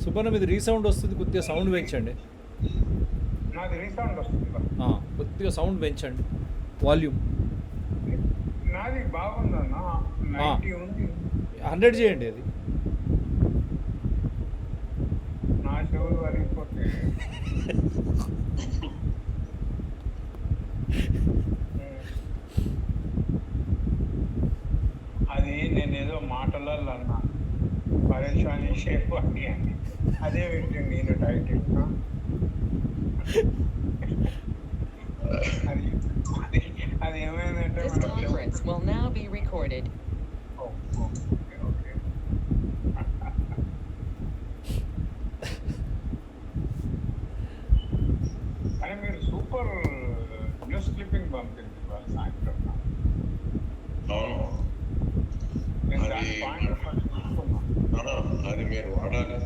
సుబ్బన్న మీది రీసౌండ్ వస్తుంది, కొద్దిగా సౌండ్ పెంచండి. నాది రీసౌండ్ వస్తుంది. కొద్దిగా సౌండ్ పెంచండి, వాల్యూమ్. నాది బాగుందన్న, 90 ఉంది. 100 చేయండి. అది నా చెవులు వరిగిపోతే అది నేనేదో మాటలలో అన్నా, పరేషాని షేప్ అని అని అదే వింటుంది నేను టైటిల్. అది అది అది ఏమైందంటే This conference will now be recorded. Okay okay. కానీ మీరు సూపర్ న్యూస్ క్లిప్పింగ్ పంపింది ఇవాళ సాయంత్రం. అవును, నేను అది దాని పాయింట్ చూసుకున్నాను. అది మీరు వాడాలి.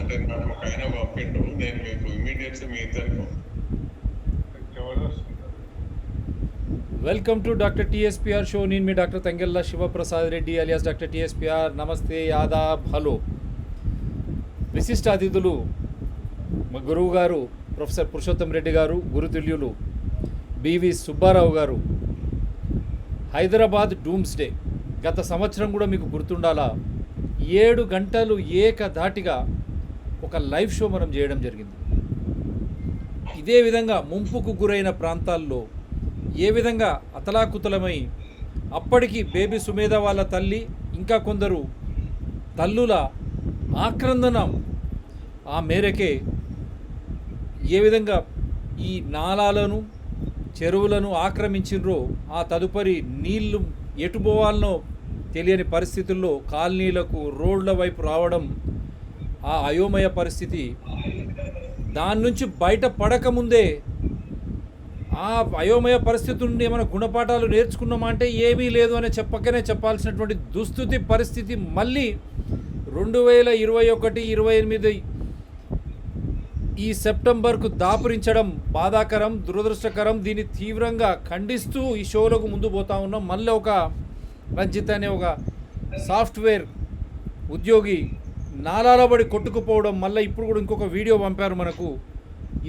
అంటే నాకు ఒక ఆయన పంపిండు, నేను మీకు ఇమీడియట్లీ మీ ఇద్దరికి జబర్దస్త్ ఉంటుంది. Welcome to doctor TSPR show. నేను మీ doctor Thangella Sivaprasad Reddy alias doctor TSPR. నమస్తే, ఆదాబ్, హలో. విశిష్ట అతిథులు మా గురువు గారు ప్రొఫెసర్ పురుషోత్తం రెడ్డి గారు, గురుతుల్యులు బివి సుబ్బారావు గారు. హైదరాబాద్ డూమ్స్డే గత సంవత్సరం కూడా మీకు గుర్తుండాలా, 7 గంటలు ఏకధాటిగా ఒక లైవ్ షో మనం చేయడం జరిగింది. ఇదే విధంగా ముంపుకు గురైన ప్రాంతాల్లో ఏ విధంగా అతలాకుతలమై అప్పటికి బేబీ సుమేధ వాళ్ళ తల్లి, ఇంకా కొందరు తల్లుల ఆక్రందన ఆ మేరకే ఏ విధంగా ఈ నాలాలను, చెరువులను ఆక్రమించినరో, ఆ తదుపరి నీళ్లు ఎటుపోవాలనో తెలియని పరిస్థితుల్లో కాలనీలకు రోడ్ల వైపు రావడం, ఆ అయోమయ పరిస్థితి. దాని నుంచి బయట పడకముందే ఆ అయోమయ పరిస్థితి నుండి ఏమైనా గుణపాఠాలు నేర్చుకున్నామా అంటే ఏమీ లేదు అని చెప్పకనే చెప్పాల్సినటువంటి దుస్థితి పరిస్థితి మళ్ళీ 2021-28 ఈ సెప్టెంబర్కు దాపురించడం బాధాకరం, దురదృష్టకరం. దీన్ని తీవ్రంగా ఖండిస్తూ ఈ షోలకు ముందు పోతా ఉన్నాం. మళ్ళీ ఒక రంజిత్ అనే ఒక సాఫ్ట్వేర్ ఉద్యోగి నాలాలబడి కొట్టుకుపోవడం, మళ్ళీ ఇప్పుడు కూడా ఇంకొక వీడియో పంపారు మనకు,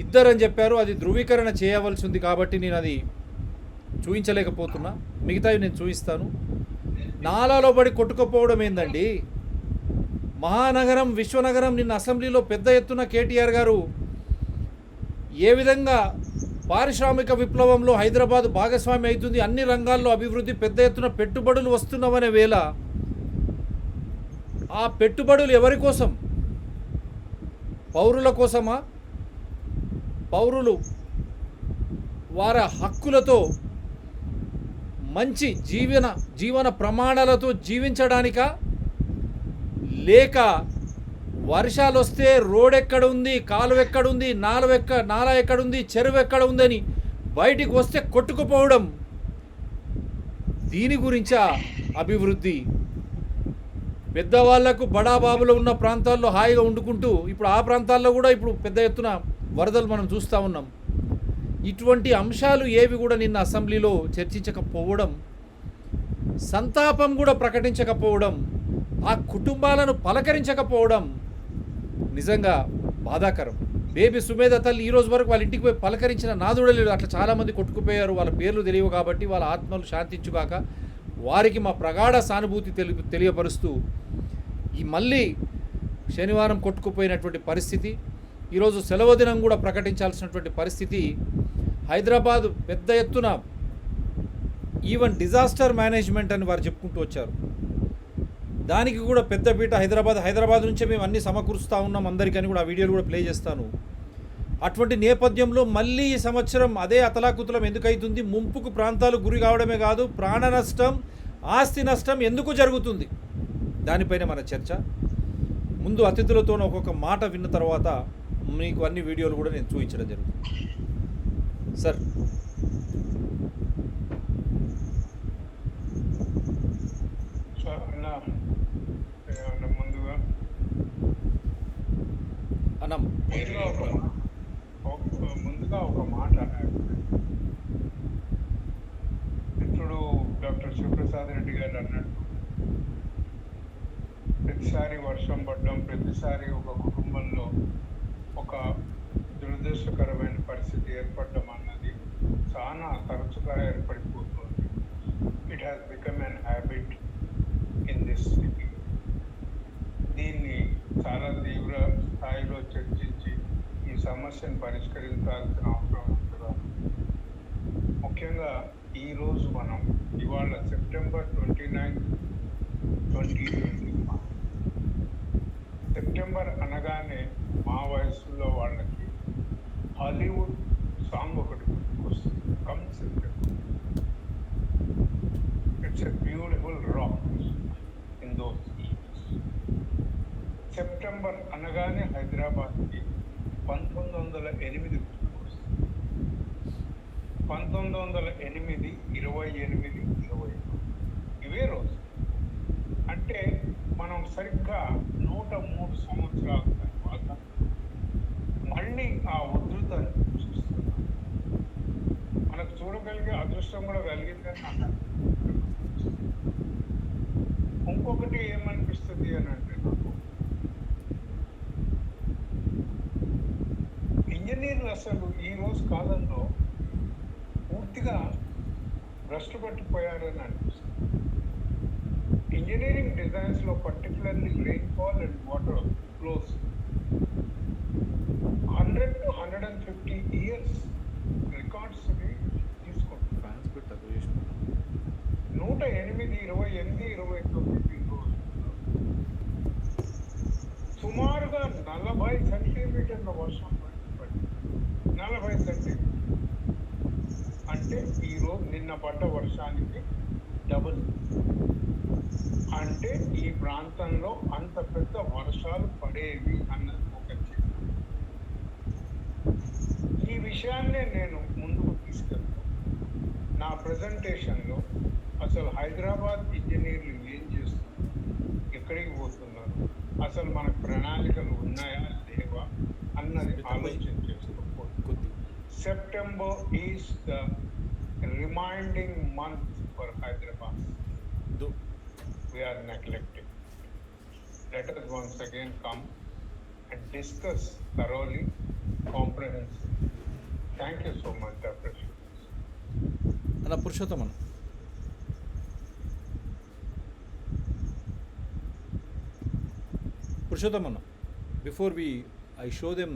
ఇద్దరని చెప్పారు. అది ధృవీకరణ చేయవలసి ఉంది కాబట్టి నేను అది చూపించలేకపోతున్నా, మిగతావి నేను చూపిస్తాను. నాలాలో పడి కొట్టుకుపోవడం ఏందండి? మహానగరం, విశ్వనగరం. నిన్న అసెంబ్లీలో పెద్ద ఎత్తున కేటీఆర్ గారు ఏ విధంగా పారిశ్రామిక విప్లవంలో హైదరాబాద్ భాగస్వామి అవుతుంది, అన్ని రంగాల్లో అభివృద్ధి, పెద్ద ఎత్తున పెట్టుబడులు వస్తున్నవనే వేళ ఆ పెట్టుబడులు ఎవరి కోసం? పౌరుల కోసమా? పౌరులు వారి హక్కులతో, మంచి జీవన ప్రమాణాలతో జీవించడానికా? లేక వర్షాలు వస్తే రోడ్ ఎక్కడ ఉంది, కాలువ ఎక్కడుంది, నాల ఎక్కడుంది, చెరువు ఎక్కడ ఉందని బయటికి వస్తే కొట్టుకుపోవడం, దీని గురించా అభివృద్ధి? పెద్దవాళ్లకు బడాబాబులు ఉన్న ప్రాంతాల్లో హాయిగా వండుకుంటూ ఇప్పుడు ఆ ప్రాంతాల్లో కూడా ఇప్పుడు పెద్ద ఎత్తున వరదలు మనం చూస్తూ ఉన్నాం. ఇటువంటి అంశాలు ఏవి కూడా నిన్న అసెంబ్లీలో చర్చించకపోవడం, సంతాపం కూడా ప్రకటించకపోవడం, ఆ కుటుంబాలను పలకరించకపోవడం నిజంగా బాధాకరం. బేబీ సుమేధ తల్లి ఈరోజు వరకు వాళ్ళ ఇంటికి పోయి పలకరించిన నాదుడే లేదు. అట్లా చాలామంది కొట్టుకుపోయారు. వాళ్ళ పేర్లు తెలియవు కాబట్టి వాళ్ళ ఆత్మలు శాంతించుగాక. వారికి మా ప్రగాఢ సానుభూతి తెలియపరుస్తూ ఈ మళ్ళీ శనివారం కొట్టుకుపోయినటువంటి పరిస్థితి, ఈరోజు సెలవు దినం కూడా ప్రకటించాల్సినటువంటి పరిస్థితి. హైదరాబాద్ పెద్ద ఎత్తున ఈవెన్ డిజాస్టర్ మేనేజ్మెంట్ అని వారు చెప్పుకుంటూ వచ్చారు. దానికి కూడా పెద్దపీట హైదరాబాద్ నుంచే మేము అన్నీ సమకూరుస్తూ ఉన్నాం అందరికని కూడా ఆ వీడియోలు కూడా ప్లే చేస్తాను. అటువంటి నేపథ్యంలో మళ్ళీ ఈ సంవత్సరం అదే అతలాకుతలం ఎందుకైతుంది? ముంపుకు ప్రాంతాలు గురి కావడమే కాదు, ప్రాణ నష్టం, ఆస్తి నష్టం ఎందుకు జరుగుతుంది? దానిపైన మన చర్చ. ముందు అతిథులతో ఒక్కొక్క మాట విన్న తర్వాత మీకు అన్ని వీడియోలు కూడా నేను చూపించడం జరుగుతుంది. సార్, ముందుగా అన్నం ముందుగా ఒక మాట మిత్రుడు డాక్టర్ శివప్రసాద్ రెడ్డి గారు అన్నట్టు ప్రతిసారి వర్షం పడడం, ప్రతిసారి ఒక కుటుంబంలో ఒక దురదృష్టకరమైన పరిస్థితి ఏర్పడడం అన్నది చాలా తరచుగా ఏర్పడిపోతుంది. It has become an habit in this city. దీన్ని చాలా తీవ్ర స్థాయిలో చర్చించి ఈ సమస్యను పరిష్కరించాల్సిన అవసరం ఉంటుందా. ముఖ్యంగా ఈరోజు మనం ఇవాళ సెప్టెంబర్ 29, 2021. సెప్టెంబర్ అనగానే మా వయసులో వాళ్ళకి హాలీవుడ్ సాంగ్ ఒకటి గుర్తుకొస్తుంది, come September. It's a beautiful rock in those years. September అనగానే హైదరాబాద్కి 1908 గుర్తుకొస్తుంది. 1908, 28, 20 ఇవే రోజు. అంటే మనం సరిగ్గా 103 సంవత్సరాల తర్వాత మళ్ళీ ఆ ఉధృతని చూస్తున్నాం. మనకు చూడగలిగే అదృష్టం కూడా కలిగిందని నాకు ఇంకొకటి ఏమనిపిస్తుంది అని అంటే, నాకు ఇంజనీర్లు అసలు ఈ రోజు కాలంలో పూర్తిగా భ్రష్టు పట్టిపోయారని అనిపిస్తుంది. ఇంజనీరింగ్ డిజైన్స్ లో particularly rainfall and water flows 100 to 150 years records తీసుకుంటారు. 108, 28, 29 సుమారుగా 40 సెంటీమీటర్ల వర్షం పడింది. 40 సెంటీమీటర్ అంటే ఈరోజు నిన్న పడ్డ వర్షానికి డబుల్. అంటే ఈ ప్రాంతంలో అంత పెద్ద వర్షాలు పడేవి అన్నది ఒక చిత్రం. ఈ విషయాన్నే నేను ముందుకు తీసుకెళ్తాను. నా ప్రెజెంటేషన్లో అసలు హైదరాబాద్ ఇంజనీర్లు ఏం చేస్తున్నారు, ఎక్కడికి పోతున్నారు, అసలు మనకు ప్రణాళికలు ఉన్నాయా లేవా అన్నది ఆలోచన చేసుకోకపోతే. September is the reminding month for Hyderabad. We are neglecting. Let us once again come and discuss thoroughly, comprehensively. Thank you so much, Dr. Shubhas. అలా పురుషోత్తమన్న, before I show them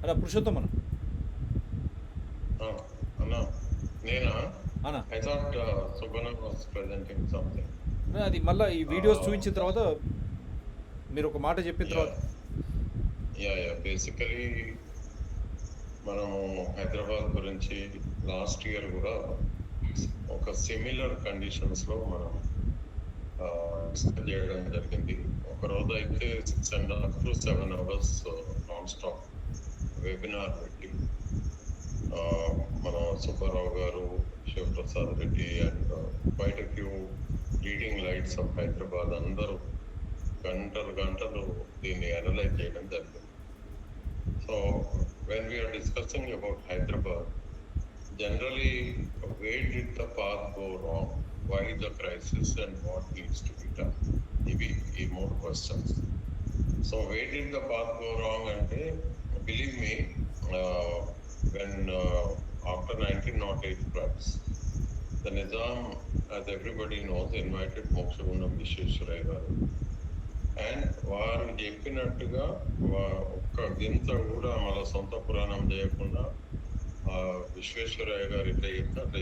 అలా పురుషోత్తమన్న అన్నా నేనా అన్న, ఐ థాట్ సుబన వాస్ ప్రెజెంటింగ్ సంథింగ్. అది మళ్ళీ ఈ videos చూపించిన తర్వాత మీరు ఒక మాట చెప్పిన తర్వాత యా బేసికలీ మనము హైదరాబాద్ గురించి లాస్ట్ ఇయర్ కూడా ఒక సిమిలర్ కండిషన్స్లో మనం డిస్కస్ చేయడం జరిగింది. ఒక రోజు అయితే 6.5 to 7 hours non stop webinar పెట్టి మన Subbarao garu, Shivaprasad Reddy and quite a few leading lights of Hyderabad అందరూ గంటలు దీన్ని అనలైజ్ చేయడం జరిగింది. So when we are discussing about Hyderabad, generally where did the path go wrong, why the crisis and what needs to be done, maybe more questions. So where did the path go wrong? And believe me, when after 1908 floods, the Nizam, as everybody knows, invited Mokshagundam Vishweshwaraya garu, and వారు చెప్పినట్టుగా ఒక్క గింత కూడా మన సొంత పురాణం చేయకుండా విశ్వేశ్వరయ్య గారు ఇట్లా చెప్తే అట్లా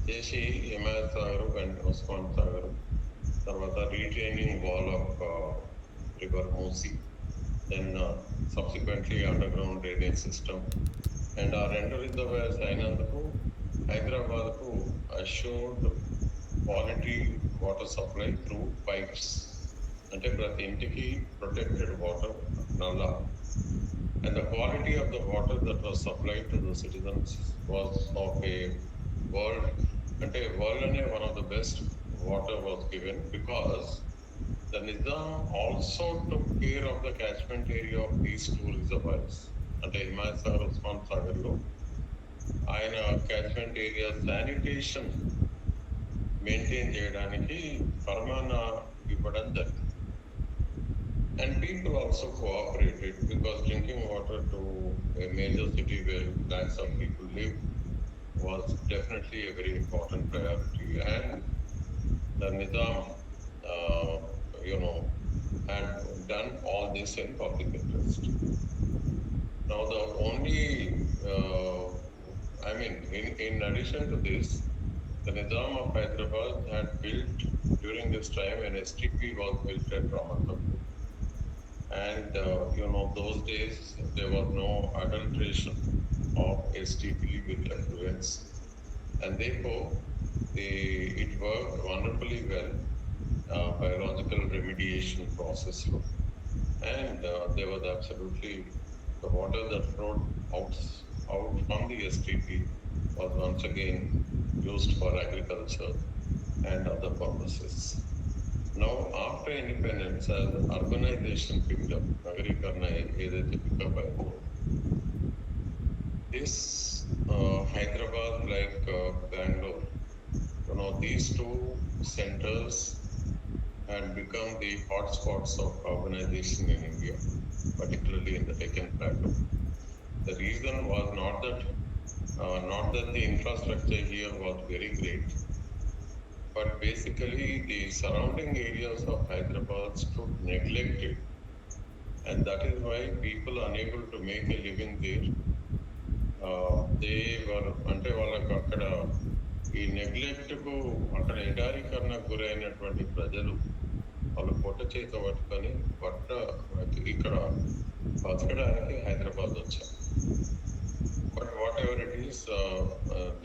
చేసి హిమాయత్ సాగర్ అండ్ ఉస్మాన్ సాగర్, తర్వాత retaining wall of river Musi, then subsequently underground drainage system, and ఆ 2 రిజర్వాయర్స్ అయినందుకు హైదరాబాద్కు assured quality water supply through pipes. అంటే ప్రతి ఇంటికి ప్రొటెక్టెడ్ వాటర్ నల్లా, and the quality of the water that was supplied to the citizens was of a world, అంటే world అనే one of the best water was given because the Nizam also took care of the catchment area of these 2 reservoirs. అంటే హిమాయత్ సాగర్, ఉస్మాన్ సాగర్ లో ఆయన catchment area sanitation maintain చేయడానికి ఫర్మానా ఇవ్వడం జరిగింది. And people also cooperated because drinking water to a major city where lakhs of people live was definitely a very important priority. And the Nizam, uh, had done all this in public interest. Now, the only, in addition to this, the Nizam of Hyderabad had built during this time an STP was built at Ramatapur. And those days there was no adulteration of STP with effluents, and therefore it worked wonderfully well, biological remediation process, and there was absolutely the water that flowed out from the STP was once again used for agriculture and other purposes. Now, after independence, as urbanization picked up, Nagarikaran ఏదైతే pick up, this Hyderabad, like Bangalore, these two centers had become the hotspots of urbanization in India, particularly in the Deccan Plateau. The reason was not that the infrastructure here was very great, but basically the surrounding areas of Hyderabad stood neglected, and that is why people unable to make a living there. They were అంటే వాళ్ళకు అక్కడ ఈ నెగ్లెక్ట్కు అక్కడ ఎడారీకరణకు గురైనటువంటి ప్రజలు వాళ్ళు పొట్ట చేత పట్టుకొని ఇక్కడ బతకడానికి హైదరాబాద్ వచ్చారు. But what ever it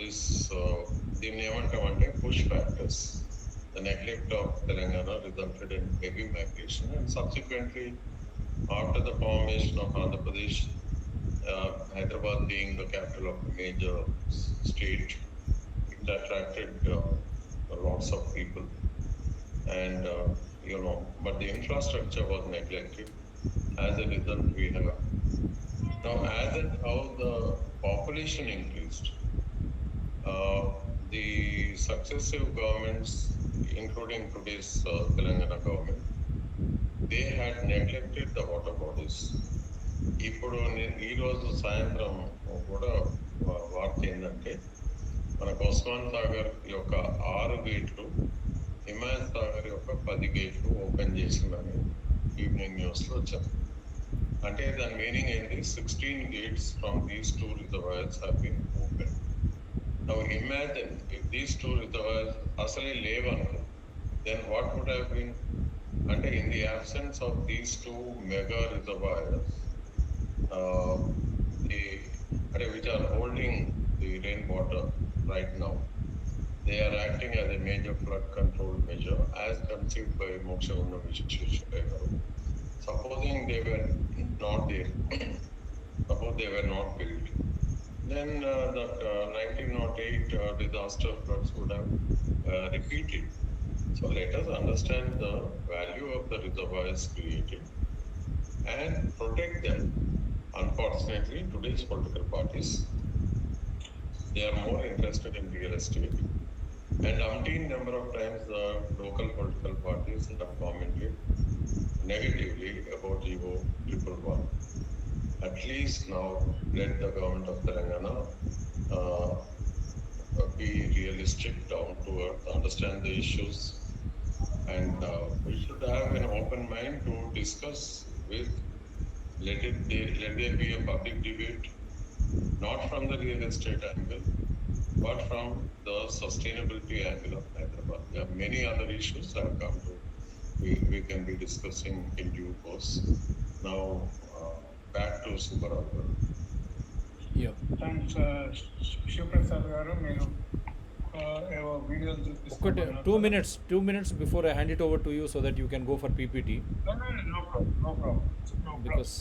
is, దీన్ని ఏమంటామంటే push factors. The neglect of Telangana resulted in heavy migration, and subsequently, after the formation of Andhra Pradesh, Hyderabad being the capital of a major state, it attracted lots of people, and but the infrastructure was neglected. As a result, we have now, as and how the population increased, the successive governments, including today's Telangana government, they had neglected the water bodies. ఇప్పుడు ఈరోజు సాయంత్రం కూడా వార్త ఏంటంటే మనకు ఉస్మాన్ సాగర్ యొక్క 6 గేట్లు, హిమాయత్ సాగర్ యొక్క 10 గేట్లు ఓపెన్ చేసిందని ఈవినింగ్ న్యూస్ లో వచ్చారు. అంటే దాని మీనింగ్ ఏంటి? 16 gates from these two reservoirs have been opened. Now imagine if these two reservoirs asale levanuko, then what would have been? And in the absence of these two mega reservoirs, which are holding the rainwater right now, they are acting as a major flood control measure as conceived by Moksha Gunna Vishweshwaraya Garu. Supposing they were not there, suppose they were not built, then that 1908 disaster floods would have repeated. So let us understand the value of the reservoirs created and protect them. Unfortunately, today's political parties, they are more interested in real estate, and umpteen number of times the local political parties have commented negatively about GO 111. At least now let the government of Telangana be realistic, down to earth, understand the issues, and we should have an open mind to discuss with. Let there be a public debate, not from the real estate angle, but from the sustainability angle of Hyderabad. There are many other issues that have come to. We can be discussing in due course. Now, back to Subbarao. Yeah. Thanks Shivaprasad garu. మీరు ఏవో వీడియోలు ఒకటి చూపిస్తున్నారు. 2 minutes before I hand it over to you so that you can go for PPT, No problem. because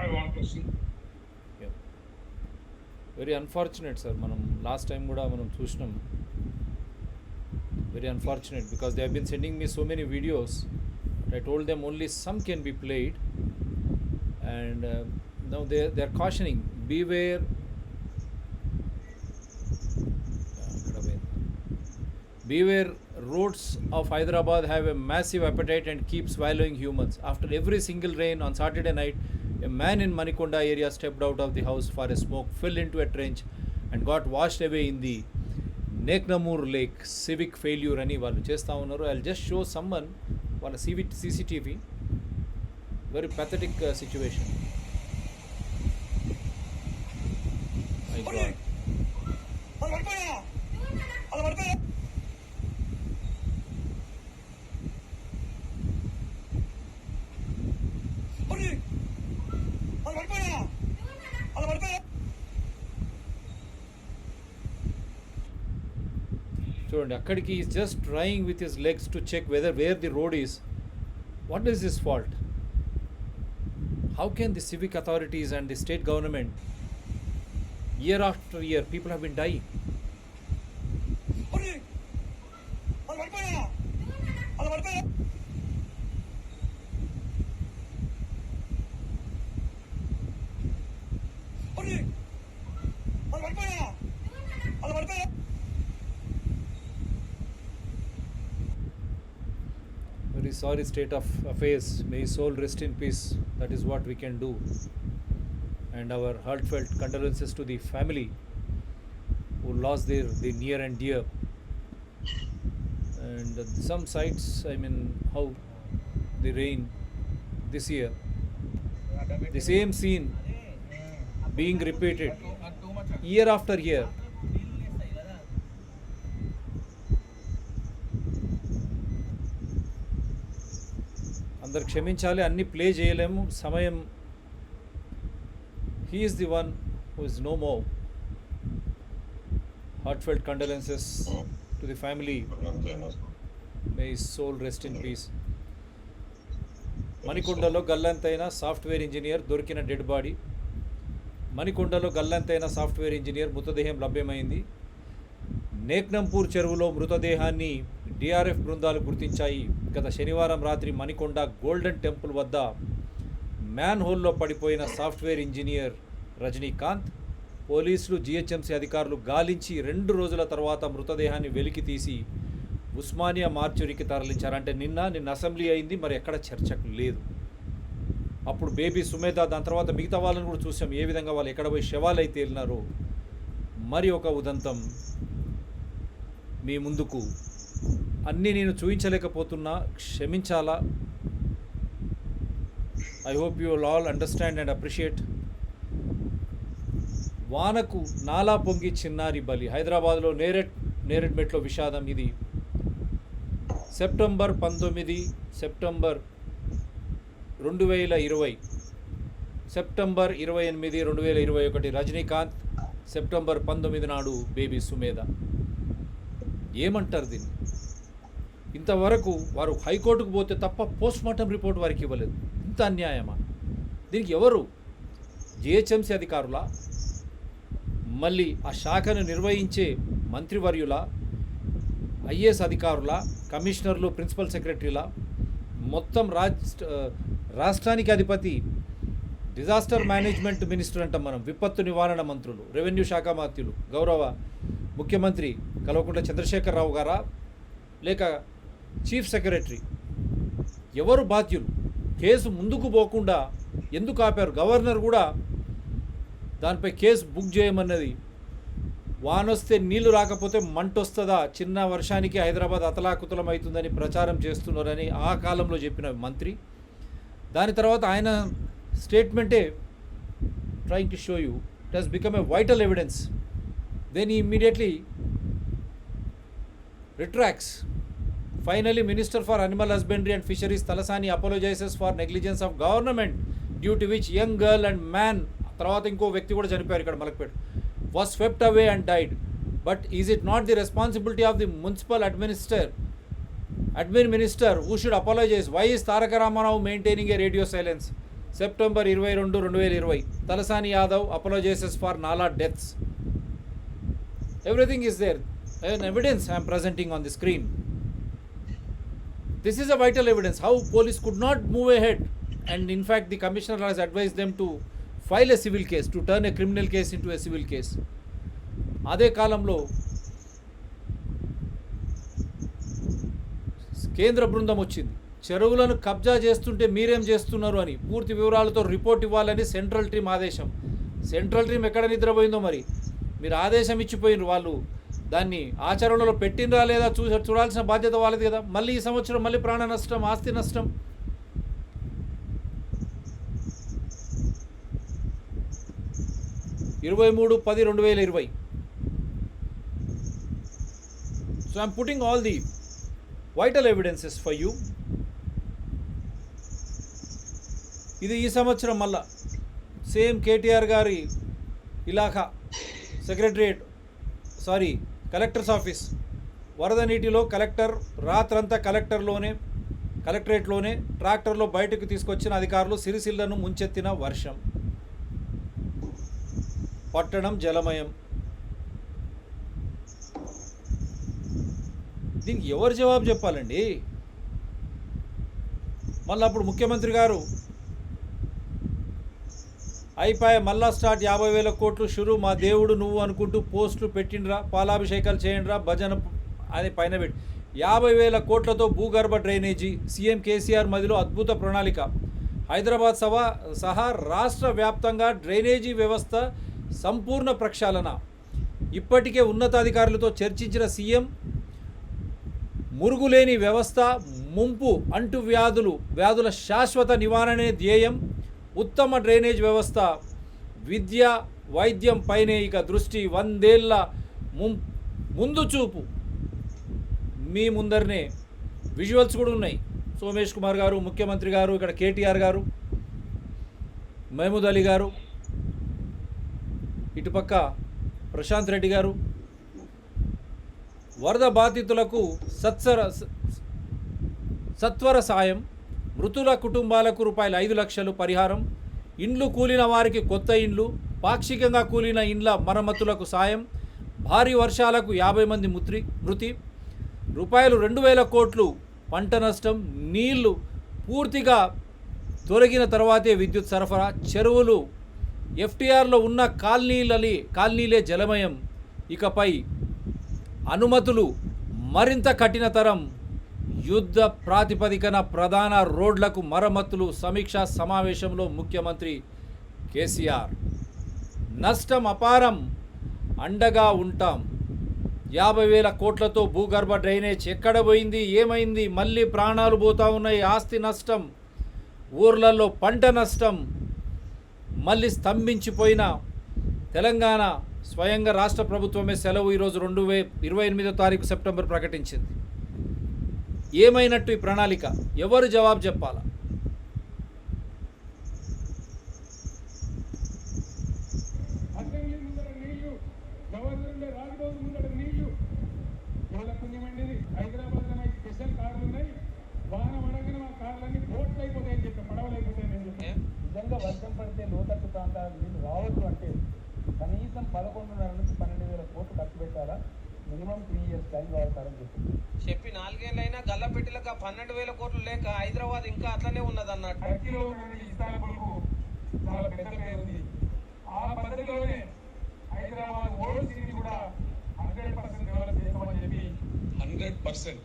I want to see. Very unfortunate sir. మనం last time కూడా మనం చూసినాం. Very unfortunate because they have been sending me so many videos. I told them only some can be played, and Now they are cautioning, beware. Beware, roads of Hyderabad have a massive appetite and keep swallowing humans. After every single rain on Saturday night, a man in Manikonda area stepped out of the house for a smoke, fell into a trench and got washed away in the Neknamur Lake. Civic failure అని వాళ్ళు చేస్తూ ఉన్నారు. I'll just show someone వాళ్ళ CCTV. Very pathetic situation. My God. చూడండి, అక్కడికి is just trying with his legs to check whether where the road is. What is this fault? How can the civic authorities and the state government, year after year people have been dying. Very sorry state of affairs. May his soul rest in peace. That is what we can do. And our heartfelt condolences to the family who lost their near and dear. And some sites, I mean, how the rain this year, the same scene being repeated year after year. అందరు క్షమించాలి, అన్ని play చేయలేము, సమయం. He is the one who is no more. Heartfelt condolences to the family. May his soul rest in peace. మణికొండలో గల్లంతైన software engineer దొరికిన dead body. మణికొండలో గల్లంతైన సాఫ్ట్వేర్ ఇంజనీర్ మృతదేహం లభ్యమైంది. నేక్నంపూర్ చెరువులో మృతదేహాన్ని డిఆర్ఎఫ్ బృందాలు గుర్తించాయి. గత శనివారం రాత్రి మణికొండ గోల్డెన్ టెంపుల్ వద్ద మ్యాన్ హోల్లో పడిపోయిన సాఫ్ట్వేర్ ఇంజనీర్ రజనీకాంత్ పోలీసులు, జిహెచ్ఎంసీ అధికారులు గాలించి 2 రోజుల తర్వాత మృతదేహాన్ని వెలికి తీసి ఉస్మానియా మార్చురీకి తరలించారు. అంటే నిన్న అసెంబ్లీ అయింది, మరి ఎక్కడ చర్చకు లేదు. అప్పుడు బేబీ సుమేధ, దాని తర్వాత మిగతా వాళ్ళని కూడా చూసాం, ఏ విధంగా వాళ్ళు ఎక్కడ పోయి శవాలై తేలినారో. మరి ఒక ఉదంతం మీ ముందుకు. అన్నీ నేను చూపించలేకపోతున్నా, క్షమించాలా. I hope you will all understand and appreciate. వానకు నాలా పొంగి చిన్నారి బలి. హైదరాబాద్లో నేరెడ్మెట్లో విషాదం. ఇది September 19, September 2020, September 28, 2021 Rajinikanth, September 19 నాడు బేబీ సుమేధ. ఏమంటారు దీన్ని? ఇంతవరకు వారు హైకోర్టుకు పోతే తప్ప పోస్ట్మార్టం రిపోర్ట్ వారికి ఇవ్వలేదు. ఇంత అన్యాయమా? దీనికి ఎవరు? జిహెచ్ఎంసీ అధికారులా? మళ్ళీ ఆ శాఖను నిర్వహించే మంత్రివర్యుల, ఐఏఎస్ అధికారుల, కమిషనర్లు, ప్రిన్సిపల్ సెక్రటరీలా? మొత్తం రాష్ట్రానికి అధిపతి డిజాస్టర్ మేనేజ్మెంట్ మినిస్టర్ అంటాం మనం, విపత్తు నివారణ మంత్రులు, రెవెన్యూ శాఖ మంత్రులు, గౌరవ ముఖ్యమంత్రి కల్వకుంట్ల చంద్రశేఖరరావు గారా, లేక చీఫ్ సెక్రటరీ? ఎవరు బాధ్యులు? కేసు ముందుకు పోకుండా ఎందుకు ఆపారు? గవర్నర్ కూడా దానిపై కేసు బుక్ చేయమన్నది. వానొస్తే నీళ్లు రాకపోతే మంట వస్తుందా? చిన్న వర్షానికి హైదరాబాద్ అతలాకుతలం అవుతుందని ప్రచారం చేస్తున్నారని ఆ కాలంలో చెప్పిన మంత్రి. దాని తర్వాత ఆయన స్టేట్మెంటే trying to show you it has become a vital evidence. Then he immediately retracts. Finally, Minister for Animal Husbandry and Fisheries Talasani apologizes for negligence of government due to which young girl and man, తర్వాత ఇంకో వ్యక్తి కూడా చనిపోయారు ఇక్కడ Malakpet, was swept away and died. But is it not the responsibility of the municipal admin minister who should apologize? Why is Taraka Ramarao maintaining a radio silence? September 22, 2020 Talasani Yadav apologizes for Nala deaths. Everything is there. An evidence I am presenting on the screen. This is a vital evidence how police could not move ahead, and in fact the commissioner has advised them to file a civil case, to turn a criminal case into a civil case. అదే కాలంలో కేంద్ర బృందం వచ్చింది. చెరువులను కబ్జా చేస్తుంటే మీరేం చేస్తున్నారు అని పూర్తి వివరాలతో రిపోర్ట్ ఇవ్వాలని సెంట్రల్ టీం ఆదేశం. సెంట్రల్ టీం ఎక్కడ నిద్రపోయిందో మరి, మీరు ఆదేశం ఇచ్చిపోయినారు, వాళ్ళు దాన్ని ఆచరణలో పెట్టినరా లేదా చూడాల్సిన బాధ్యత వాళ్ళది కదా. మళ్ళీ ఈ సంవత్సరం మళ్ళీ ప్రాణ నష్టం, ఆస్తి నష్టం. ఇరవై 3/10/2020. So I'm putting all the vital evidences for you. ఇది ఈ సంవత్సరం మళ్ళా సేమ్ కేటీఆర్ గారి ఇలాఖా కలెక్టర్స్ ఆఫీస్ వరద నీటిలో కలెక్టర్ రాత్రంతా కలెక్టరేట్లోనే ట్రాక్టర్లో బయటకు తీసుకొచ్చిన అధికారులు సిరిసిల్లను ముంచెత్తిన వర్షం, పట్టణం జలమయం. దీనికి ఎవరు జవాబు చెప్పాలండి? మళ్ళీ అప్పుడు ముఖ్యమంత్రి గారు అయిపోయా మళ్ళా స్టార్ట్ 50,000 కోట్లు షురు, మా దేవుడు నువ్వు అనుకుంటూ పోస్టులు పెట్టిండ్రా, పాలాభిషేకాలు చేయండిరా, భజన అని పైన పెట్టి 50,000 కోట్లతో భూగర్భ డ్రైనేజీ. సీఎం కేసీఆర్ మదిలో అద్భుత ప్రణాళిక. హైదరాబాద్ సహా రాష్ట్ర వ్యాప్తంగా డ్రైనేజీ వ్యవస్థ సంపూర్ణ ప్రక్షాళన. ఇప్పటికే ఉన్నతాధికారులతో చర్చించిన సీఎం మురుగులేని వ్యవస్థ, ముంపు అంటు వ్యాధుల శాశ్వత నివారణే ధ్యేయం. ఉత్తమ డ్రైనేజ్ వ్యవస్థ, విద్య, వైద్యం పైనే ఇక దృష్టి. 100 ఏళ్ల ముందు చూపు మీ ముందరనే. విజువల్స్ కూడా ఉన్నాయి. సోమేష్ కుమార్ గారు, ముఖ్యమంత్రి గారు, ఇక్కడ కేటీఆర్ గారు, మహమూద్ అలీ గారు, ఇటుపక్క ప్రశాంత్ రెడ్డి గారు. వరద బాధితులకు సత్వర సాయం, మృతుల కుటుంబాలకు ₹5 లక్షలు పరిహారం, ఇండ్లు కూలిన వారికి కొత్త ఇండ్లు, పాక్షికంగా కూలిన ఇండ్ల మరమ్మతులకు సాయం, భారీ వర్షాలకు 50 మంది మృతి, ₹2,000 కోట్లు పంట నష్టం, నీళ్లు పూర్తిగా తొలగిన తర్వాతే విద్యుత్ సరఫరా, చెరువులు ఎఫ్టీఆర్లో ఉన్న కాలనీలే జలమయం, ఇకపై అనుమతులు మరింత కఠినతరం, యుద్ధ ప్రాతిపదికన ప్రధాన రోడ్లకు మరమ్మతులు. సమీక్షా సమావేశంలో ముఖ్యమంత్రి కేసీఆర్. నష్టం అపారం, అండగా ఉంటాం. 50,000 కోట్లతో భూగర్భ డ్రైనేజ్ ఎక్కడ పోయింది, ఏమైంది? మళ్ళీ ప్రాణాలు పోతా ఉన్నాయి. ఆస్తి నష్టం, ఊర్లలో పంట నష్టం, మళ్ళీ స్తంభించిపోయిన తెలంగాణ. స్వయంగా రాష్ట్ర ప్రభుత్వమే సెలవు ఈరోజు 28 సెప్టెంబర్ ప్రకటించింది. ఏమైనట్టు ఈ ప్రణాళిక? ఎవరు జవాబు చెప్పాలా? నిజంగా వర్షం పడితే లోతట్టు ప్రాంతాల నీళ్ళు రావద్దు అంటే కనీసం 11,500 నుంచి 12,000 కోట్లు ఖర్చు పెట్టాలా, మినిమం 3 years టైం వాడతారని చెప్పి 4 ఏళ్ళైనా గల్లపెట్టిలకు 12,000 కోట్లు లేక హైదరాబాద్ ఇంకా అట్లనే ఉన్నదన్నట్టు. టర్కీలో ఇస్తాన్బుల్కు చాలా పెద్ద పేరు ఉంది. ఆ పద్ధతిలోనే హైదరాబాద్ ఓల్డ్ సిటీ కూడా 100% డెవలప్ చేస్తామని చెప్పి 100%.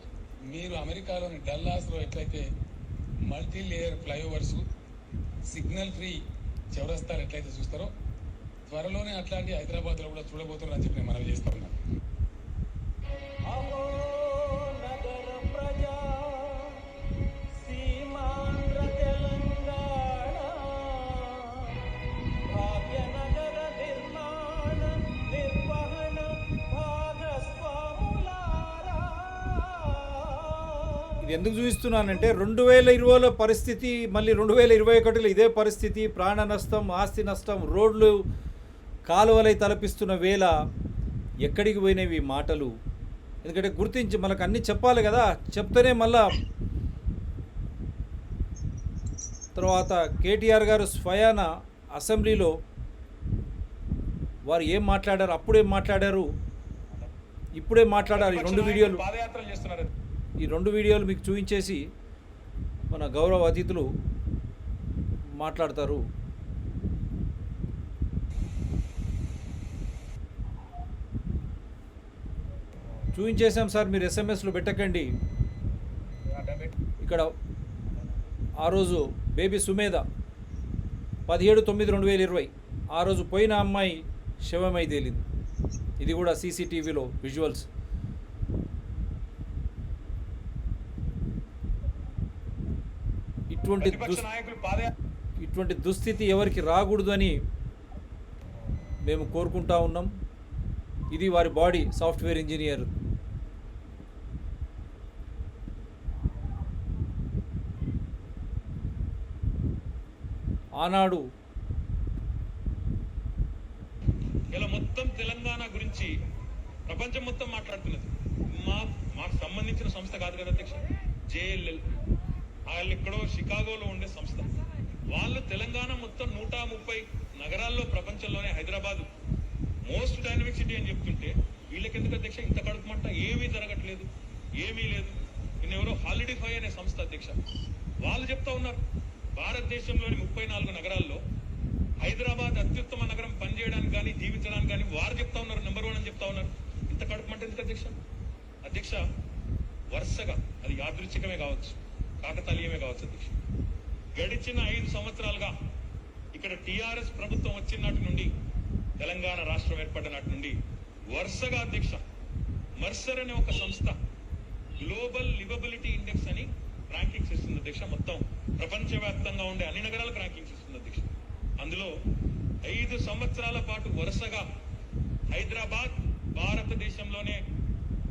మీరు అమెరికాలోని డల్లాస్లో ఎట్లయితే multi layer flyovers, signal free చౌరస్తాలు ఎట్లయితే చూస్తారో త్వరలోనే అట్లాంటి హైదరాబాద్లో కూడా చూడబోతున్నారని చెప్పి నేను మనవి చేస్తా ఉన్నాను. ఇది ఎందుకు చూపిస్తున్నానంటే 2020లో పరిస్థితి, మళ్ళీ 2021లో ఇదే పరిస్థితి. ప్రాణ నష్టం, ఆస్తి నష్టం, రోడ్లు కాలువలై తలపిస్తున్న వేళ ఎక్కడికి పోయినవి మాటలు? ఎందుకంటే గుర్తించి మనకు అన్నీ చెప్పాలి కదా, చెప్తేనే మళ్ళా. తర్వాత కేటీఆర్ గారు స్వయాన అసెంబ్లీలో వారు ఏం మాట్లాడారు, అప్పుడేం మాట్లాడారు, ఇప్పుడే మాట్లాడారు. ఈ 2 వీడియోలు పాదయాత్రలు చేస్తున్నారు. ఈ 2 వీడియోలు మీకు చూపించేసి మన గౌరవ అతిథులు మాట్లాడతారు. చూపించేసాం సార్, మీరు ఎస్ఎంఎస్లో పెట్టకండి. ఇక్కడ ఆ రోజు బేబీ సుమేధ 17/9/2020 ఆ రోజు పోయిన అమ్మాయి శవమై తేలింది. ఇది కూడా సీసీటీవీలో విజువల్స్. ఇటువంటి దుస్థితి ఎవరికి రాకూడదు అని మేము కోరుకుంటా ఉన్నాం. ఇది వారి బాడీ, సాఫ్ట్వేర్ ఇంజనీర్. ఆనాడు ఇలా మొత్తం తెలంగాణ గురించి ప్రపంచం మొత్తం మాట్లాడుతున్నది. మాకు సంబంధించిన సంస్థ కాదు కదా అధ్యక్ష, జేఎల్ఎల్. వాళ్ళు ఎక్కడో షికాగోలో ఉండే సంస్థ. వాళ్ళు తెలంగాణ మొత్తం 130 నగరాల్లో ప్రపంచంలోనే హైదరాబాద్ మోస్ట్ డైనమిక్ సిటీ అని చెప్తుంటే వీళ్ళకి ఎందుకు అధ్యక్ష ఇంత కడుపుమంట? ఏమీ జరగట్లేదు, ఏమీ లేదు. నిన్నెవరో హాలిడిఫై అనే సంస్థ అధ్యక్ష, వాళ్ళు చెప్తా ఉన్నారు భారతదేశంలోని 34 నగరాల్లో హైదరాబాద్ అత్యుత్తమ నగరం పనిచేయడానికి కానీ జీవించడానికి కానీ వారు చెప్తా ఉన్నారు, నెంబర్ 1 అని చెప్తా ఉన్నారు. ఇంత కడుపుమంట ఎందుకు అధ్యక్ష? అధ్యక్ష వరుసగా, అది యాదృచ్ఛికమే కావచ్చు, కాకతాళీయమే కావచ్చు అధ్యక్ష, గడిచిన 5 సంవత్సరాలుగా ఇక్కడ టిఆర్ఎస్ ప్రభుత్వం వచ్చిన నాటి నుండి, తెలంగాణ రాష్ట్రం ఏర్పడిన నాటి నుండి వరుసగా అధ్యక్ష మర్సర్ అనే ఒక సంస్థ గ్లోబల్ లివబిలిటీ ఇండెక్స్ అని ర్యాంకింగ్స్ ఇస్తుంది అధ్యక్ష. మొత్తం ప్రపంచవ్యాప్తంగా ఉండే అన్ని నగరాలకు ర్యాంకింగ్స్ ఇస్తుంది అధ్యక్ష. అందులో 5 సంవత్సరాల పాటు వరుసగా హైదరాబాద్ భారతదేశంలోనే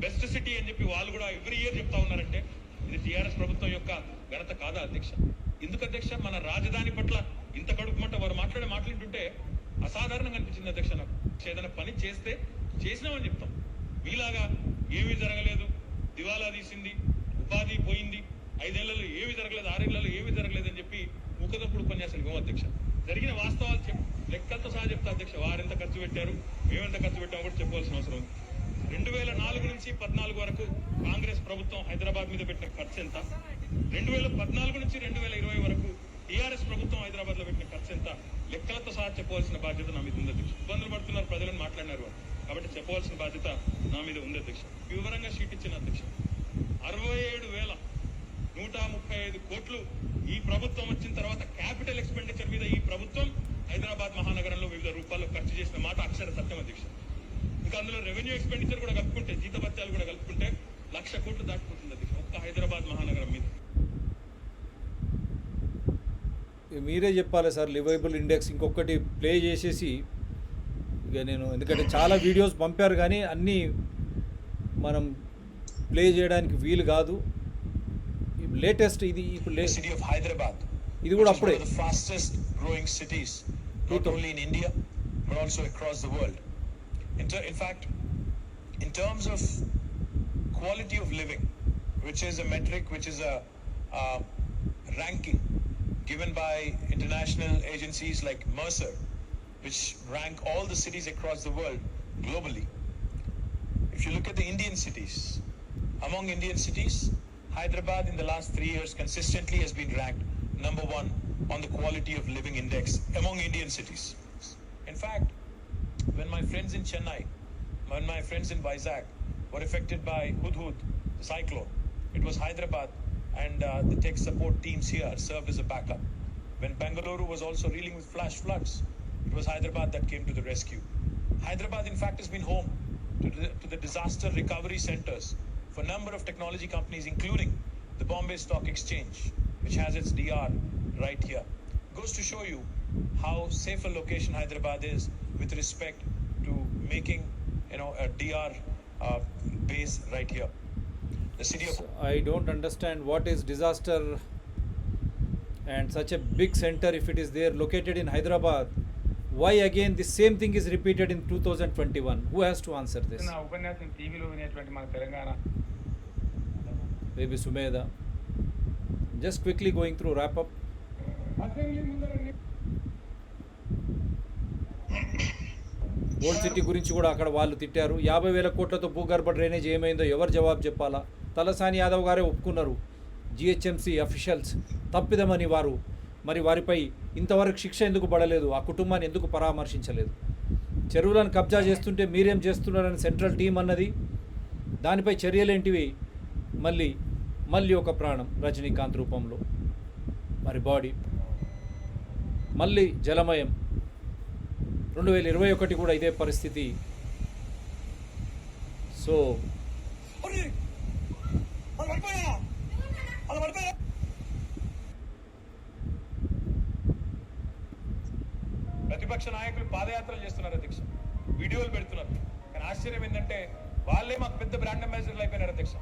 బెస్ట్ సిటీ అని చెప్పి వాళ్ళు కూడా ఎవ్రీ ఇయర్ చెప్తా ఉన్నారంటే ఇది టిఆర్ఎస్ ప్రభుత్వం యొక్క ఘనత కాదా అధ్యక్ష? ఎందుకు అధ్యక్ష మన రాజధాని పట్ల ఇంత కడుపుమంట? వారు మాట్లాడుతుంటే అసాధారణంగా అనిపించింది అధ్యక్ష నాకు. ఏదైనా పని చేస్తే చేసినామని చెప్తాం, మీలాగా ఏమీ జరగలేదు, దివాలా తీసింది, ఉపాధి పోయింది, 5 ఏళ్లలో ఏమీ జరగలేదు, 6 ఏళ్లలో ఏమీ జరగలేదు అని చెప్పి ముఖదప్పుడు ఉపన్యాసాలు ఇవ్వం అధ్యక్ష. జరిగిన వాస్తవాలు లెక్కలతో సహా చెప్తా అధ్యక్ష. వారెంత ఖర్చు పెట్టారు, మేమెంత ఖర్చు పెట్టామో కూడా చెప్పవలసిన అవసరం ఉంది. 2004 నుంచి 14 వరకు కాంగ్రెస్ ప్రభుత్వం హైదరాబాద్ మీద పెట్టిన ఖర్చు ఎంత? 2014 నుంచి 2020 వరకు టీఆర్ఎస్ ప్రభుత్వం హైదరాబాద్ లో పెట్టిన ఖర్చు ఎంత? లెక్కలతో సహా చెప్పవలసిన బాధ్యత నా మీద ఉంది అధ్యక్ష. ఇబ్బందులు పడుతున్నారు ప్రజలను మాట్లాడినారు వారు, కాబట్టి చెప్పవలసిన బాధ్యత నా మీద ఉంది అధ్యక్ష. వివరంగా షీట్ ఇచ్చిన అధ్యక్ష. 67,135 కోట్లు ఈ ప్రభుత్వం వచ్చిన తర్వాత క్యాపిటల్ ఎక్స్పెండిచర్ మీద ఈ ప్రభుత్వం హైదరాబాద్ మహానగరంలో వివిధ రూపాల్లో ఖర్చు చేసిన మాట అక్షర సత్యం అధ్యక్ష. ఇంకా అందులో రెవెన్యూ ఎక్స్పెండిచర్ కూడా కలుపుకుంటే, జీతభత్యాలు కూడా కలుపుకుంటే 1,00,000 కోట్లు దాటిపోతుంది అధ్యక్ష ఒక్క హైదరాబాద్ మహానగరం మీద. మీరే చెప్పాలి సార్ లివబుల్ ఇండెక్స్. ఇంకొకటి ప్లే చేసేసి ఇక నేను, ఎందుకంటే చాలా వీడియోస్ పంపారు కానీ అన్నీ మనం ప్లే చేయడానికి వీలు కాదు. లేటెస్ట్ ఇది ఇప్పుడు city of Hyderabad. ఇది కూడా అప్పుడే the fastest growing cities not only in India but also across the world. In fact, in terms of quality of living, which is a metric, which is a ranking given by international agencies like Mercer, which rank all the cities across the world globally. If you look at the Indian cities, among Indian cities, Hyderabad in the last 3 years consistently has been ranked number 1 on the quality of living index among Indian cities. In fact, when my friends in Chennai, when my friends in Vizag were affected by Hudhud, the cyclone, it was Hyderabad and the tech support teams here served as a backup. When Bengaluru was also reeling with flash floods, it was Hyderabad that came to the rescue. Hyderabad in fact has been home to the disaster recovery centers for a number of technology companies, including the Bombay Stock Exchange, which has its DR right here. Goes to show you how safe a location Hyderabad is with respect to making, a DR base right here. The city of... I don't understand what is disaster and such a big center, if it is there located in Hyderabad, why again the same thing is repeated in 2021? Who has to answer this? నా ఉపన్యాసం టీవీలో వినేటువంటి మన Telangana Baby Sumedha. Just quickly going through wrap up. Assembly ముందర old city గురించి కూడా అక్కడ వాళ్ళు తిట్టారు. 50,000 కోట్లతో భూగర్భ డ్రైనేజ్ ఏమైందో ఎవరు జవాబు చెప్పాలా? తలసాని యాదవ్ గారే ఒప్పుకున్నారు. జిహెచ్ఎంసీ అఫీషియల్స్ తప్పిదమని వారు, మరి వారిపై ఇంతవరకు శిక్ష ఎందుకు పడలేదు? ఆ కుటుంబాన్ని ఎందుకు పరామర్శించలేదు? చెరువులను కబ్జా చేస్తుంటే మీరేం చేస్తున్నారని సెంట్రల్ టీం అన్నది. దానిపై చర్యలేంటివి? మళ్ళీ ఒక ప్రాణం రజనీకాంత్ రూపంలో, మరి బాడీ మళ్ళీ జలమయం. 2021 కూడా ఇదే పరిస్థితి. సో ప్రతిపక్ష నాయకులు పాదయాత్రలు చేస్తున్నారు అధ్యక్ష, వీడియోలు పెడుతున్నారు. కానీ ఆశ్చర్యం ఏంటంటే వాళ్ళే మాకు పెద్ద బ్రాండ్ అంబాసిడర్లు అయిపోయినారు అధ్యక్ష.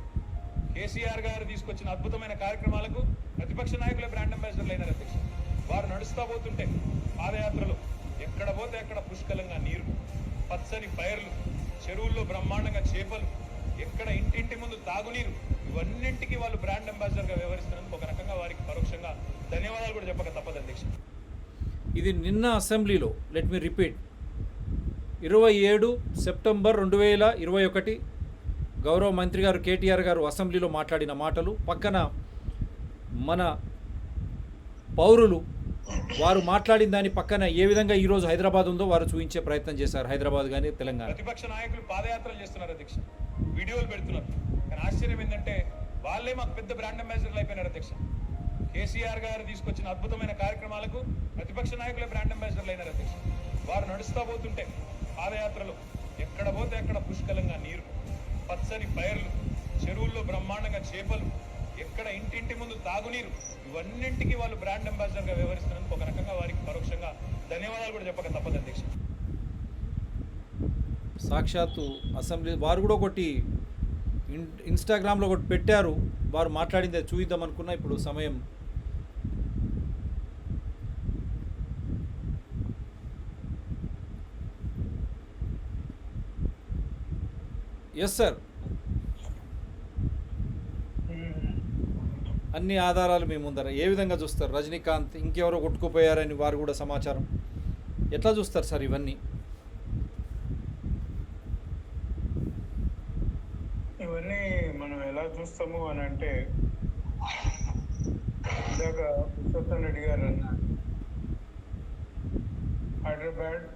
కేసీఆర్ గారు తీసుకొచ్చిన అద్భుతమైన కార్యక్రమాలకు ప్రతిపక్ష నాయకులే బ్రాండ్ అంబాసిడర్లు అయినారు అధ్యక్ష. వారు నడుస్తూ పోతుంటే పాదయాత్రలు ఎక్కడ పోతే అక్కడ పుష్కలంగా నీరు, పచ్చని పైర్లు, చెరువుల్లో బ్రహ్మాండంగా చేపలు, ఎక్కడ ఇంటింటి ముందు తాగునీరు, ఇవన్నింటికి వాళ్ళు బ్రాండ్ అంబాసిడర్గా వ్యవహరిస్తున్నందుకు ఒక రకంగా వారికి పరోక్షంగా ధన్యవాదాలు కూడా చెప్పక తప్పదు అధ్యక్ష. ఇది నిన్న అసెంబ్లీలో, లెట్ మీ రిపీట్, 27 సెప్టెంబర్ 2021 గౌరవ మంత్రి గారు కేటీఆర్ గారు అసెంబ్లీలో మాట్లాడిన మాటలు, పక్కన మన పౌరులు వారు మాట్లాడిన దాని పక్కన ఏ విధంగా ఈరోజు హైదరాబాద్ ఉందో వారు చూపించే ప్రయత్నం చేశారు, హైదరాబాద్ కానీ తెలంగాణ. ప్రతిపక్ష నాయకులు పాదయాత్రలు చేస్తున్నారు అధ్యక్ష, వీడియోలు పెడుతున్నారు. కానీ ఆశ్చర్యం ఏంటంటే వాళ్ళే మాకు పెద్ద బ్రాండ్ అంబాసిడర్లు అయిపోయినారు అధ్యక్ష. కేసీఆర్ గారు తీసుకొచ్చిన అద్భుతమైన కార్యక్రమాలకు ప్రతిపక్ష నాయకులే బ్రాండ్ అంబాసిడర్లు అయినారు అధ్యక్ష. వారు నడుస్తూ పోతుంటే పాదయాత్రలు ఎక్కడ పోతే అక్కడ పుష్కలంగా నీరు, పచ్చని పైర్లు, చెరువుల్లో బ్రహ్మాండంగా చేపలు, ఎక్కడ ఇంటింటి ముందు తాగునీరు, ఇవన్నింటికి వాళ్ళు బ్రాండ్ అంబాసిడర్గా వ్యవహరిస్తున్నందుకు ఒక రకంగా వారికి పరోక్షంగా ధన్యవాదాలు కూడా చెప్పక తప్పదు అధ్యక్ష. సాక్షాత్తు అసెంబ్లీ వారు కూడా ఒకటి ఇన్స్టాగ్రామ్లో ఒకటి పెట్టారు, వారు మాట్లాడింది చూద్దాం అనుకున్నా. ఇప్పుడు సమయం ఎస్ సార్, అన్ని ఆధారాలు మీ ముందర. ఏ విధంగా చూస్తారు? రజనీకాంత్ ఇంకెవరో కొట్టుకుపోయారని వారు కూడా సమాచారం. ఎట్లా చూస్తారు సార్ ఇవన్నీ? ఇవన్నీ మనం ఎలా చూస్తాము అని అంటే, ఇందాక విశ్వనాథ్ రెడ్డి గారు అన్నారు, Hyderabad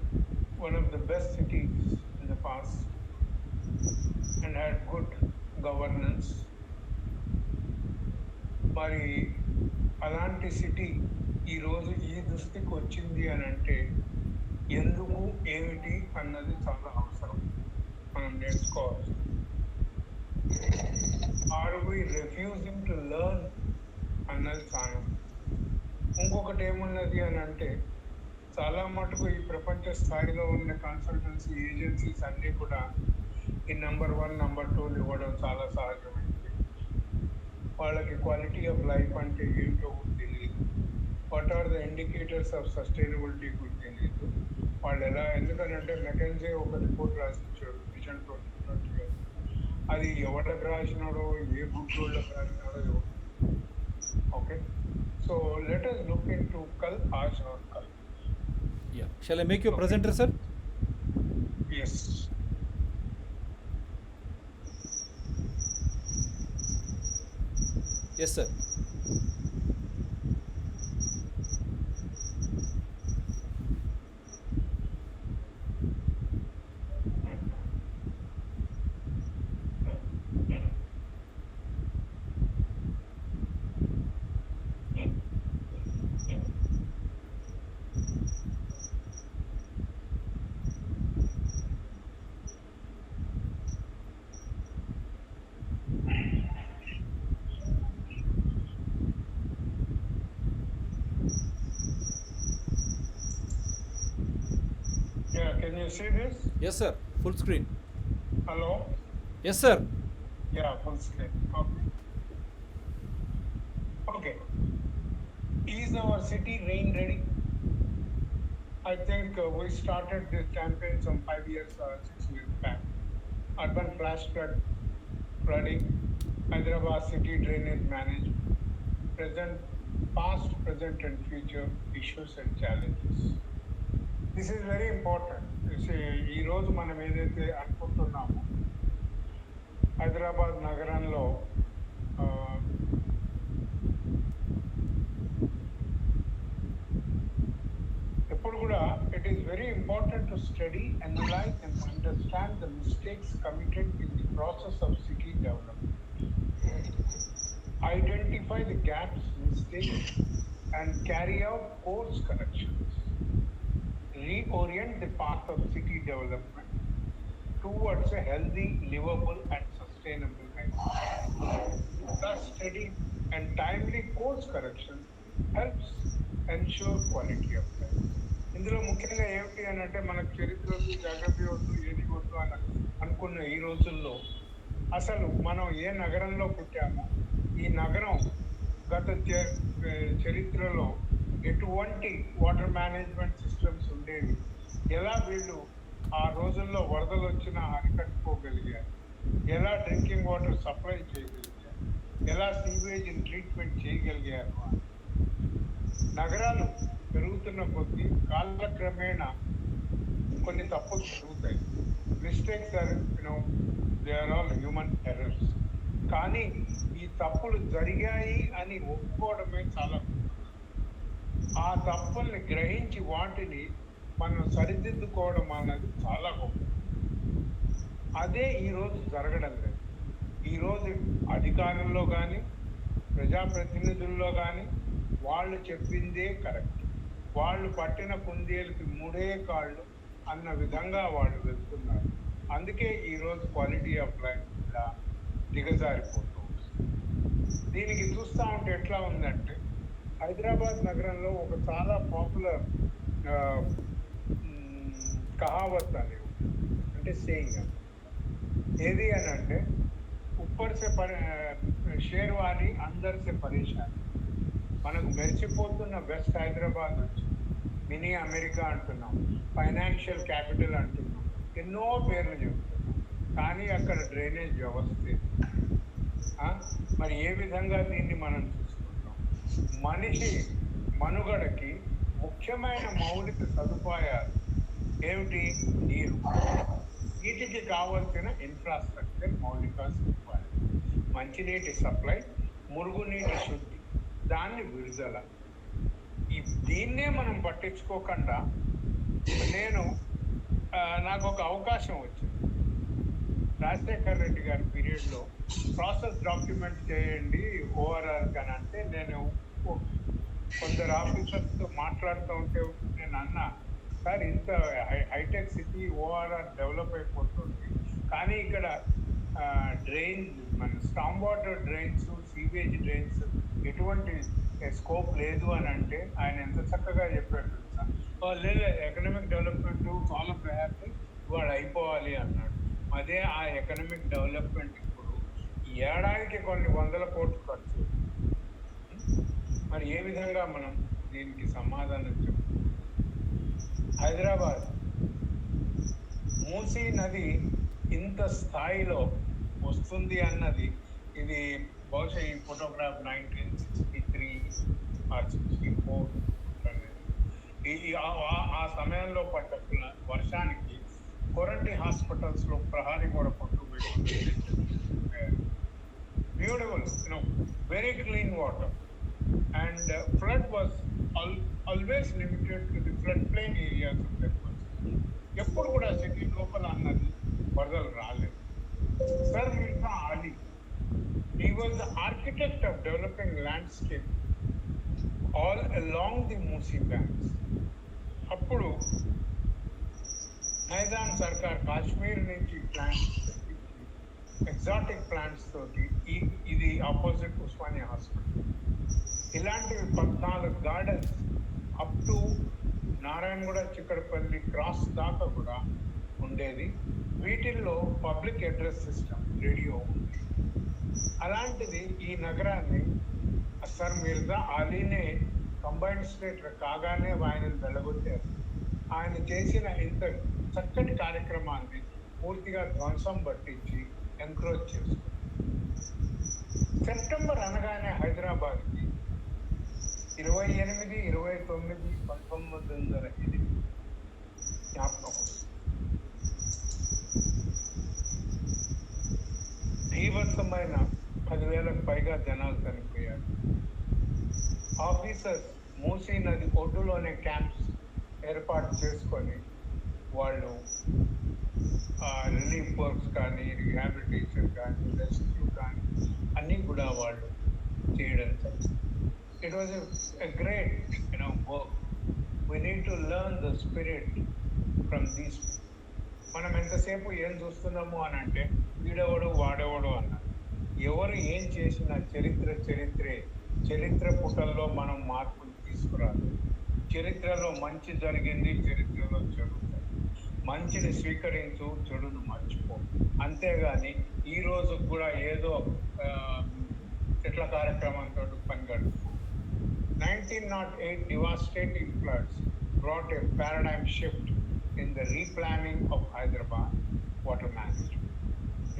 one of the best cities in the past and had good governance. మరి అలాంటి సిటీ ఈరోజు ఈ దృష్టికి వచ్చింది అని అంటే ఎందుకు, ఏమిటి అన్నది చాలా అవసరం, మనం నేర్చుకోవాలి. Are we refusing to learn అన్నది చాలా. ఇంకొకటి ఏమున్నది అని అంటే, చాలా మటుకు ఈ ప్రపంచ స్థాయిలో ఉన్న కన్సల్టెన్సీ ఏజెన్సీస్ అన్నీ కూడా ఈ నెంబర్ 1, నెంబర్ 2 ఇవ్వడం చాలా సహజమైంది. వాళ్ళకి క్వాలిటీ ఆఫ్ లైఫ్ అంటే ఏంటో కూడా తెలియదు, what are the indicators of sustainability కూడా తెలియదు. వాళ్ళు ఎలా, ఎందుకంటే మెకెన్జీ ఒక రిపోర్ట్ రాసిచ్చాడు విజన్ 2020, అది ఎవరికి రాసినాడో, ఏ బుక్లోళ్ళకి రాసినాడో. Okay, so let us look into Kal Aaj aur Kal. Yeah. Shall I make you a presenter, sir? Yes. Yes, sir. Yeah, can you see this? Yes, sir. Full screen. Hello? Yes, sir. Yeah, full screen. Okay. Okay. Is our city rain ready? I think we started this campaign some 5 years, 6 years back. Urban flash flooding, Hyderabad city drainage management, past, present and future issues and challenges. This is very important. ఈ రోజు మనం ఏదైతే అనుకుంటున్నామో, హైదరాబాద్ నగరంలో ఎప్పుడు కూడా it is very important to study, analyze and understand the mistakes committed in the process of development. Identify the gaps, mistakes, and carry out course corrections. Reorient the path of city development towards a healthy, livable, and sustainable life. Thus, steady and timely course correction helps ensure quality of life. ఇందులో ముఖ్యంగా ఏమిటి అని అంటే మనకు చరిత్ర వద్దు, geography వద్దు, ఏది వద్దు అని అనుకున్న ఈ రోజుల్లో అసలు మనం ఏ నగరంలో పుట్టామో ఈ నగరం గత చరిత్రలో ఎటువంటి వాటర్ మేనేజ్మెంట్ సిస్టమ్స్ ఉండేవి, ఎలా వీళ్ళు ఆ రోజుల్లో వరదలు వచ్చినా అరికట్టుకోగలిగారు, ఎలా డ్రింకింగ్ వాటర్ సప్లై చేయగలిగారు, ఎలా సీవేజ్ ట్రీట్మెంట్ చేయగలిగారు. నగరాలు పెరుగుతున్న కొద్దీ కాలక్రమేణా కొన్ని తప్పులు జరుగుతాయి. Mistakes are they are all human errors. కానీ ఈ తప్పులు జరిగాయి అని ఒప్పుకోవడమే చాలా ఆ తప్పుల్ని గ్రహించి వాటిని మనం సరిదిద్దుకోవడం అన్నది చాలా గొప్ప. అదే ఈరోజు జరగడం లేదు. ఈరోజు అధికారుల్లో కానీ ప్రజాప్రతినిధుల్లో కానీ వాళ్ళు చెప్పిందే కరెక్ట్, వాళ్ళు పట్టిన కుందేలకి మూడే కాళ్ళు అన్న విధంగా వాళ్ళు వెళ్తున్నారు. అందుకే ఈరోజు క్వాలిటీ ఆఫ్ లైఫ్ ఇలా దిగజారిపోతూ ఉంటుంది. దీనికి చూస్తూ ఉంటే ఎట్లా ఉందంటే, హైదరాబాద్ నగరంలో ఒక చాలా పాపులర్ కహావత్ అని అంటే సేయింగ్ ఏది అని అంటే, ఉప్పర్ సే షేర్వాని అందర్ సే పరేషాన్. మనకు మెరిచిపోతున్న వెస్ట్ హైదరాబాద్ నుంచి మినీ అమెరికా అంటున్నాం, ఫైనాన్షియల్ క్యాపిటల్ అంటున్నాం, ఎన్నో పేర్లు చెబుతున్నాం. కానీ అక్కడ డ్రైనేజ్ వ్యవస్థ మరి ఏ విధంగా దీన్ని మనం చూసుకుంటాం? మనిషి మనుగడకి ముఖ్యమైన మౌలిక సదుపాయాలు ఏమిటి? నీరు. వీటికి కావలసిన ఇన్ఫ్రాస్ట్రక్చర్, మౌలిక సదుపాయాలు, మంచినీటి సప్లై, మురుగునీటి శుద్ధి, దాన్ని విడుదల. దీన్నే మనం పట్టించుకోకుండా నాకు ఒక అవకాశం వచ్చింది రాజశేఖర్ రెడ్డి గారి పీరియడ్లో ప్రాసెస్ డాక్యుమెంట్ చేయండి ఓఆర్ఆర్ అని అంటే, నేను కొందరు ఆఫీసర్స్తో మాట్లాడుతూ ఉంటే నేను అన్నా, సార్ ఇంత హైటెక్ సిటీ ఓఆర్ఆర్ డెవలప్ అయిపోతుంది, కానీ ఇక్కడ డ్రైన్స్, మన storm water drains, sewage drains ఎటువంటి స్కోప్ లేదు అని అంటే ఆయన ఎంత చక్కగా చెప్పాడు సార్. లేదు, ఎకనామిక్ డెవలప్మెంట్ చాలా ప్రయారిటీ ఇవాళ అయిపోవాలి అన్నాడు. అదే ఆ ఎకనామిక్ డెవలప్మెంట్ ఇప్పుడు ఏడాదికి కొన్ని వందల కోట్లు ఖర్చు. మరి ఏ విధంగా మనం దీనికి సమాధానం చెప్తాం? హైదరాబాద్ మూసీ నది ఇంత స్థాయిలో వస్తుంది అన్నది, ఇది బహుశా ఈ ఫోటోగ్రాఫ్ 1963 or 64 ఆ సమయంలో పడ్డ వర్షానికి కొరంటి హాస్పిటల్స్లో ప్రహారీ కూడా పట్టు పెట్టి beautiful, very clean water. And flood was always limited to the floodplain areas of that country. ఎప్పుడు కూడా సిటీ లోపల అన్నది వరదలు రాలేదు. Sir Mirza Ali, he was the architect of developing landscape all along the Musi banks. అప్పుడు నైజాం సర్కార్ కాశ్మీర్ నుంచి ప్లాంట్స్, ఎగ్జాటిక్ ప్లాంట్స్ తోటి ఇది ఆపోజిట్ ఉస్మానియా హాస్పిటల్, ఇలాంటివి 14 gardens up to Narayanguda Chikkadpally cross దాకా కూడా ఉండేది. వీటిల్లో పబ్లిక్ అడ్రస్ సిస్టమ్, రేడియో ఉంది. అలాంటిది ఈ నగరాన్ని సర్ మిర్జా అలీనే కంబైన్డ్ స్టేట్ కాగానే ఆయన వెళ్ళగొట్టారు. ఆయన చేసిన ఇంత చక్కటి కార్యక్రమాన్ని పూర్తిగా ధ్వంసం పట్టించి ఎంక్రోచ్ చేసుకుంది. సెప్టెంబర్ అనగానే హైదరాబాద్కి 28, 29, 1908 జ్ఞాపకం వస్తుంది. భీభత్సమైన 10,000కు పైగా జనాలు చనిపోయారు. ఆఫీసర్స్ మూసీ నది ఒడ్డులోనే క్యాంప్స్ ఏర్పాటు చేసుకొని వాళ్ళు రిలీఫ్ వర్క్స్ కానీ, రిహాబిలిటేషన్ కానీ, రెస్క్యూ చేయడం జరిగింది. It was a great, work. We need to learn the spirit from these. మనం ఎంతసేపు ఏం చూస్తున్నాము అని అంటే వీడెవడు వాడెవడు అన్నారు. ఎవరు ఏం చేసినా చరిత్ర పుటల్లో మనం మార్పులు తీసుకురాలి. చరిత్రలో మంచి జరిగింది, చరిత్రలో చెడు మంచిని స్వీకరించు, చెడును మర్చిపో. అంతేగాని ఈ రోజు కూడా ఏదో చెట్ల కార్యక్రమంతో పని గడుపు. 1908 devastating floods brought a paradigm shift in the replanning of Hyderabad water management,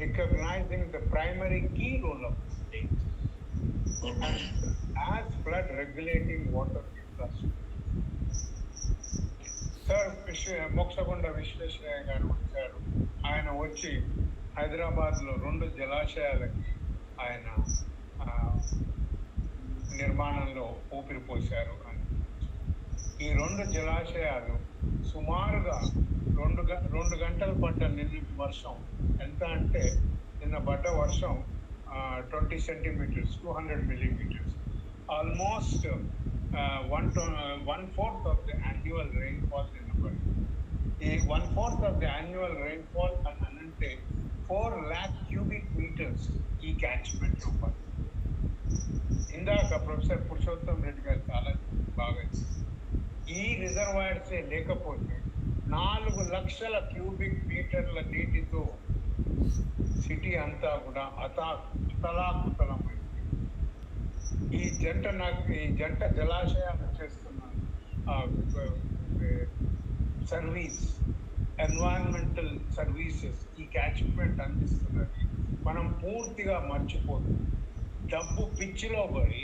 recognizing the primary key role of the state as flood regulating water infrastructure. Sir Mokshagonda Vishweshwaraya garu వచ్చారు. ఆయన వచ్చి హైదరాబాద్లో 2 జలాశయాలకి ఆయన నిర్మాణంలో ఊపిరి పోశారు అని. ఈ 2 జలాశయాలు సుమారుగా 2 గంటలు పడ్డ నిన్నటి వర్షం ఎంత అంటే నిన్న పడ్డ వర్షం 20 centimeters, 200 millimeters, almost 1/4 of the annual rainfall నిన్నపడి. ఈ 1/4 of the annual rainfall అని అంటే 4 lakh cubic meters ఈ క్యాచ్మెంట్ రూపాయలు. ఇందాక ప్రొఫెసర్ పురుషోత్తం రెడ్డి గారు చాలా బాగా ఈ రిజర్వాయర్సే లేకపోతే 4 లక్షల క్యూబిక్ మీటర్ల నీటితో సిటీ అంతా కూడా అతలాకుతలమైంది. ఈ జంట జలాశయాలు చేస్తున్న సర్వీస్, ఎన్వైరన్మెంటల్ సర్వీసెస్ ఈ క్యాచ్మెంట్ అందిస్తున్నది మనం పూర్తిగా మర్చిపోతున్నాం. డబ్బు పిచ్చిలో పడి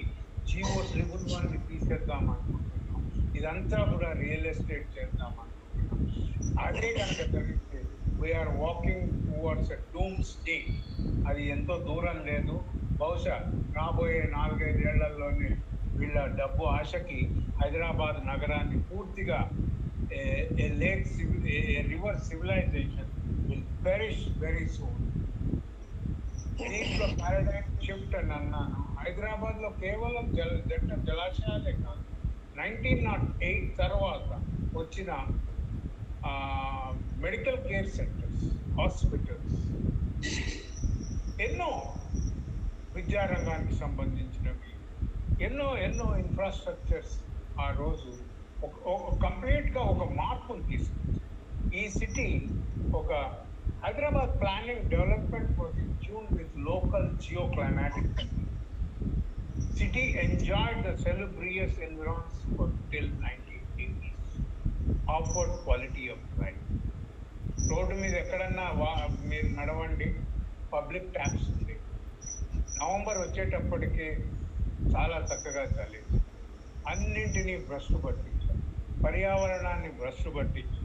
జీవో 111 తీసేద్దాం అనుకుంటున్నాం. ఇదంతా కూడా రియల్ ఎస్టేట్ చేద్దాం అనుకుంటున్నాం. అదే కనుక జరిగితే we are walking towards a doom state. అది ఎంతో దూరం లేదు. బహుశా రాబోయే 4-5 ఏళ్లలోనే వీళ్ళ డబ్బు ఆశకి హైదరాబాద్ నగరాన్ని పూర్తిగా river civilisation will perish very soon. దీంట్లో పారాడైమ్ షిఫ్ట్ అని అన్నాను. హైదరాబాద్ లో కేవలం జలాశయాలే కాదు, 1908 తర్వాత వచ్చిన మెడికల్ కేర్ సెంటర్స్, హాస్పిటల్స్, ఎన్నో విద్యారంగానికి సంబంధించినవి, ఎన్నో ఇన్ఫ్రాస్ట్రక్చర్స్ ఆ రోజు కంప్లీట్ గా ఒక మార్పును తీసుకొచ్చింది. ఈ సిటీ ఒక Hyderabad planning development was in tune with local geoclimatic conditions. City enjoyed the salubrious environs till 1980s, offered quality of life. Road మీద ఎక్కడన్నా మీరు నడవండి, పబ్లిక్ ట్యాప్స్ ఉంది. నవంబర్ వచ్చేటప్పటికి చాలా చక్కగా చలింది. అన్నింటినీ భ్రష్టు పట్టించారు, పర్యావరణాన్ని భ్రష్టు పట్టించారు.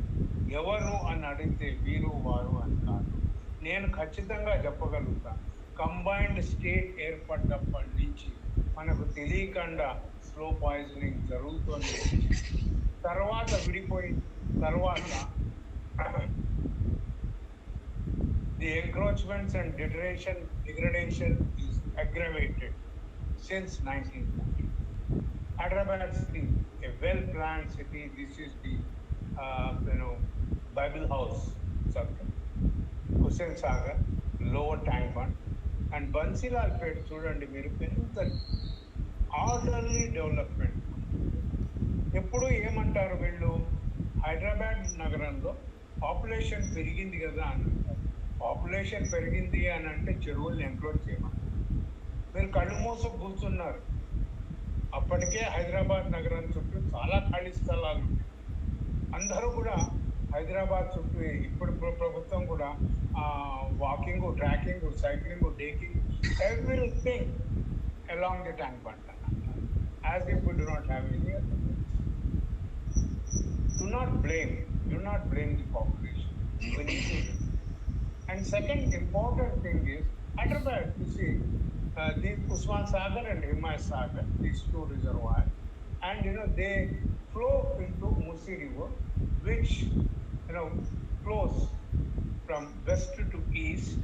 ఎవరు అని అడిగితే వీరు వారు అని కాదు. నేను ఖచ్చితంగా చెప్పగలుగుతాను, కంబైన్డ్ స్టేట్ ఏర్పడ్డప్పటి నుంచి మనకు తెలియకుండా స్లో పాయిజనింగ్ జరుగుతుంది. తర్వాత విడిపోయిన తర్వాత the encroachments and degradation is aggravated since 1940. Hyderabad city, a well-planned city. This is the Bible House circle, Hussain Sagar, Lower Tank Bund, and Bansilal Pet చూడండి మీరు, ఎంత ఆర్డర్లీ డెవలప్మెంట్. ఎప్పుడు ఏమంటారు వీళ్ళు, హైదరాబాద్ నగరంలో పాపులేషన్ పెరిగింది కదా అని అంటారు. పాపులేషన్ పెరిగింది అని అంటే చెరువుల్ని ఎంక్రోచ్ చేయమంటారు. మీరు కళ్ళు మూసు కూర్చున్నారు. అప్పటికే హైదరాబాద్ నగరం చుట్టూ చాలా ఖాళీ స్థలాలు ఉన్నాయి. అందరూ కూడా హైదరాబాద్ చుట్టూ ఇప్పుడు ప్రభుత్వం కూడా walking, tracking, cycling, decking, everything along the Tank Bund అంటారు. As if we do not have any other things. Do not blame the population. We need to. And second important thing is Hyderabad, you see, the Usman Sagar and Himayat Sagar, these 2 reservoirs, and they flow into Musi River, which flows from west to east,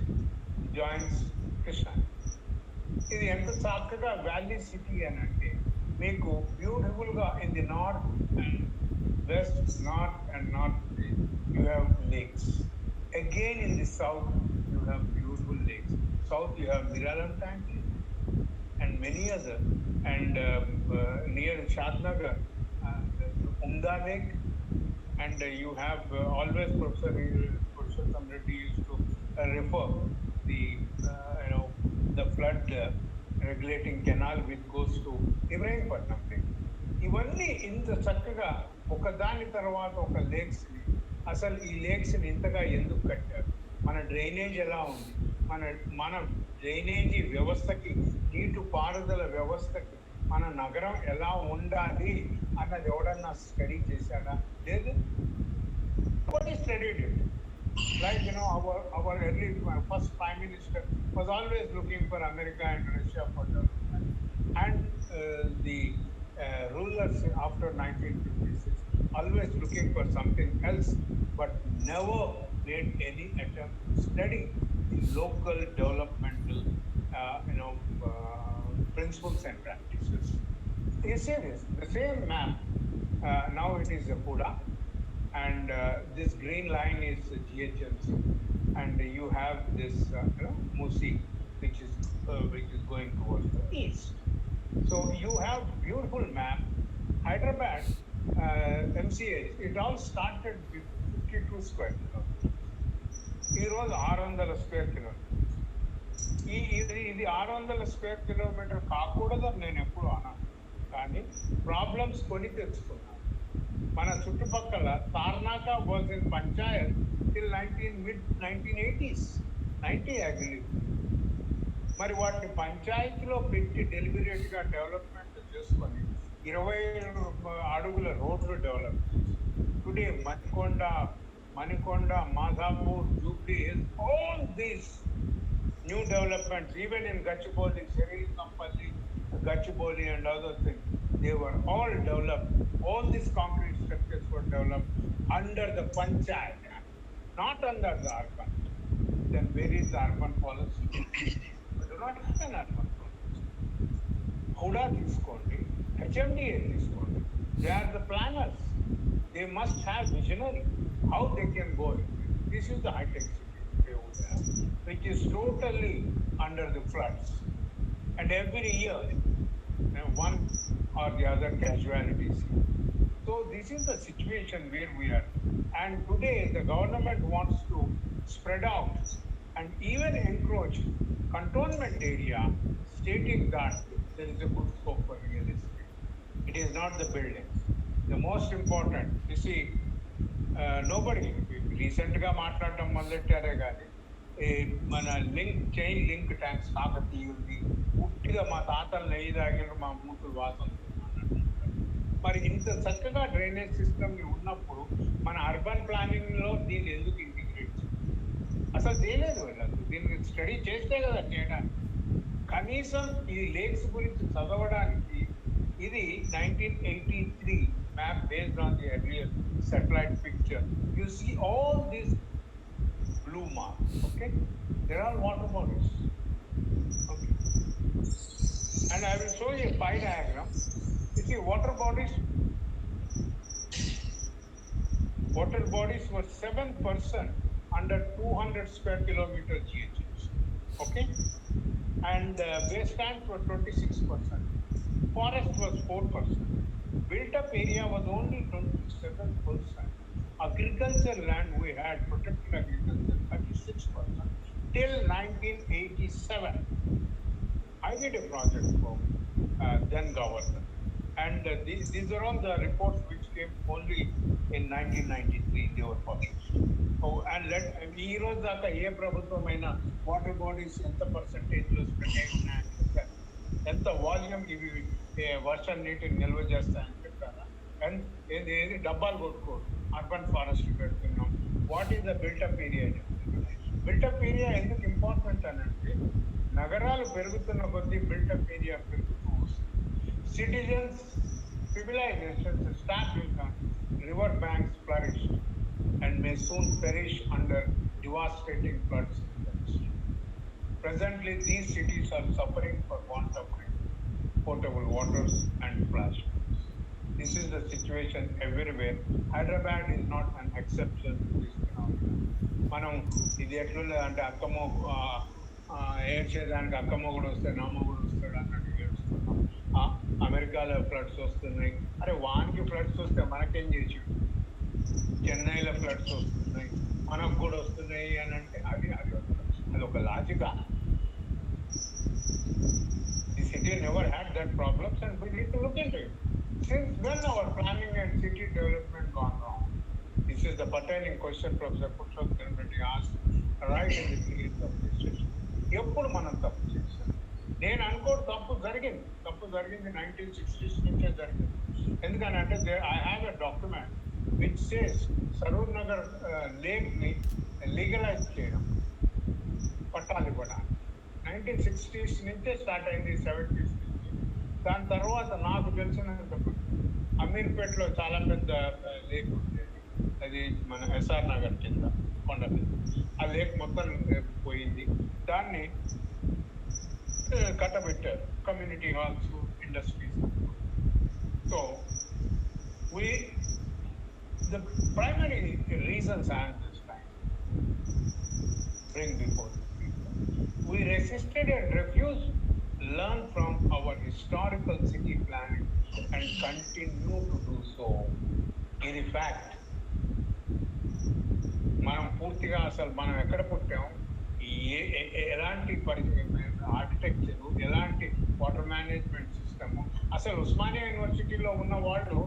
joins Krishna. ఇది ఎంత చక్కగా valley city అని అంటే మీకు beautiful గా in the north and west north you have lakes. Again in the south you have beautiful lakes. South you have Miralam tank and many other, and near Shadnagar, Umda Lake, and you have always Professor Samreddy used to refer the the flood regulating canal which goes to Ibrahimapatnam Lake. ఇవన్నీ ఇంత చక్కగా ఒకదాని తర్వాత ఒక lakes ని, అసలు ఈ lakes ని ఇంతగా ఎందుకు కట్టారు, మన డ్రైనేజ్ ఎలా ఉంది, మన డ్రైనేజీ వ్యవస్థకి, నీటి పారుదల వ్యవస్థకి మన నగరం ఎలా ఉండాలి అన్నది ఎవడన్నా స్టడీ చేశాడా? లేదు. Studied it. Like our early first prime minister was always looking for America and Russia for development, and the rulers after 1956 always looking for something else, but never made any attempt to study the local developmental principles and practices. You see this, the same map, now it is Puda, and this green line is GHMC, and you have this Musi, which is going towards the east. So you have beautiful map. Hyderabad, MCH, it all started with 52 square kilometers. It was 600 square kilometers. ఇది 600 square kilometre కాకూడదని నేను ఎప్పుడు అన్నాను, కానీ problems కొని తెచ్చుకున్నాను. మన చుట్టుపక్కల Tarnaka was in Panchayat till mid 1980s, 90 I believe. మరి వాటిని పంచాయతీలో పెట్టి డెలిబరేట్ గా డెవలప్మెంట్ చేసుకొని 20 అడుగుల రోడ్లు డెవలప్ చేసి today Manikonda, Madhapur, Jubilee hills, all these new developments, even in Gachibowli, Seril-Kampalli, Gachibowli and other things, they were all developed. All these concrete structures were developed under the Panchayat, not under the urban. Then where is the urban policy? We do not have an urban policy. Huda తీసుకోండి, HMDA తీసుకోండి. They are the planners. They must have visionary. How they can go? This is the high-tech city, which is totally under the floods, and every year one or the other casualties. So this is the situation where we are, and today the government wants to spread out and even encroach cantonment area, stating that there is a good scope for real estate. It is not the buildings. The most important, you see, nobody recent గా మాట్లాడటం మొదలెట్టారే కానీ మన chain link tanks కాకతీయుల్ని పుట్టిగా మా తాతలు నెయ్యి తాగిన మా మూతులు వాసన. మరి ఇంత చక్కగా డ్రైనేజ్ సిస్టమ్ ఉన్నప్పుడు మన అర్బన్ ప్లానింగ్ లో దీన్ని ఎందుకు ఇంటిగ్రేట్ చేయాలి? అసలు చేయలేదు వెళ్ళదు. దీన్ని స్టడీ చేస్తే కదా చేయడానికి. కనీసం ఈ లేక్స్ గురించి చదవడానికి ఇది 1983 map based on the earlier satellite picture. You see all these blue marks, okay? They're all water bodies, okay? And I will show you a pie diagram. You see water bodies were 7% under 200 square kilometer GHS, okay? And wastelands were 26%. Forest was 4%. Built up area was only 27%. Agriculture land we had, protected agriculture, 36% till 1987. I did a project for then governor, and these are all the reports which came only in 1993. They were published. Oh, and ఈ రోజు దాకా ఏ ప్రభుత్వమైన water bodies ఎంత percentage లో spread అయినా, ఎంత volume ఇవి వర్షం నీటిని నిల్వ చేస్తాయని చెప్పారా? అండ్ ఏది డబ్బాలు కొట్టుకోరు, అర్బన్ ఫారెస్ట్ పెడుతున్నాం. What is the built-up area? Built-up area ఎందుకు ఇంపార్టెంట్ అని అంటే, నగరాలు పెరుగుతున్న కొద్దీ బిల్టప్ ఏరియా పెరుగుతూ వస్తుంది. Citizens civilizations established on river banks flourished and may soon perish under devastating floods in the district. Presently, these cities are suffering for want of potable waters and flash floods. This is the situation everywhere. Hyderabad is not an exception to this phenomenon. మనం ఇది ఎట్లుంది అంటే ఏడ్చేదానికి అక్కమ్మగుడు వస్తే నామ్మగుడు వస్తాడు అన్నట్టు ఏడుస్తున్నాం. అమెరికాలో floods వస్తున్నాయి. అరే వానికి ఫ్లడ్స్ వస్తే మనకేం చేసి, చెన్నైలో ఫ్లడ్స్ వస్తున్నాయి మనకు కూడా వస్తున్నాయి అని అంటే అది ఒక లాజికా? The city never had that problems and we need to look into it. Since when our planning and city development gone wrong? This is the pertaining question Professor Purushottam Reddy asked right in the beginning of this session. ఎప్పుడు మనం తప్పు చేస్తాం? నేను అనుకోడు తప్పు జరిగింది 1960s నుంచే జరిగింది. ఎందుకనంటే I have a document which says Saroor Nagar lake ని లీగలైజ్ చేయడం, పట్టాలు ఇవ్వడానికి 1960s నుంచే స్టార్ట్ అయింది, 70s నుంచి. దాని తర్వాత నాకు తెలిసినంత అమీర్పేటలో చాలా పెద్ద లేక్ ఉండేది, అది మన ఎస్ఆర్ నగర్ కింద కొండ మీద. ఆ లేక్ మొత్తం పోయింది, దాన్ని కట్టబెట్టారు, community halls, industries. So the primary reasons I understand bring before the people. We resisted and refused to learn from our historical city planning and continue to do so. In fact, మనం పూర్తిగా అసలు మనం ఎక్కడ పుట్టాం, ఎలాంటి architecture, ఎలాంటి water management system, అసలు ఉస్మానియా యూనివర్సిటీలో ఉన్న వాళ్ళు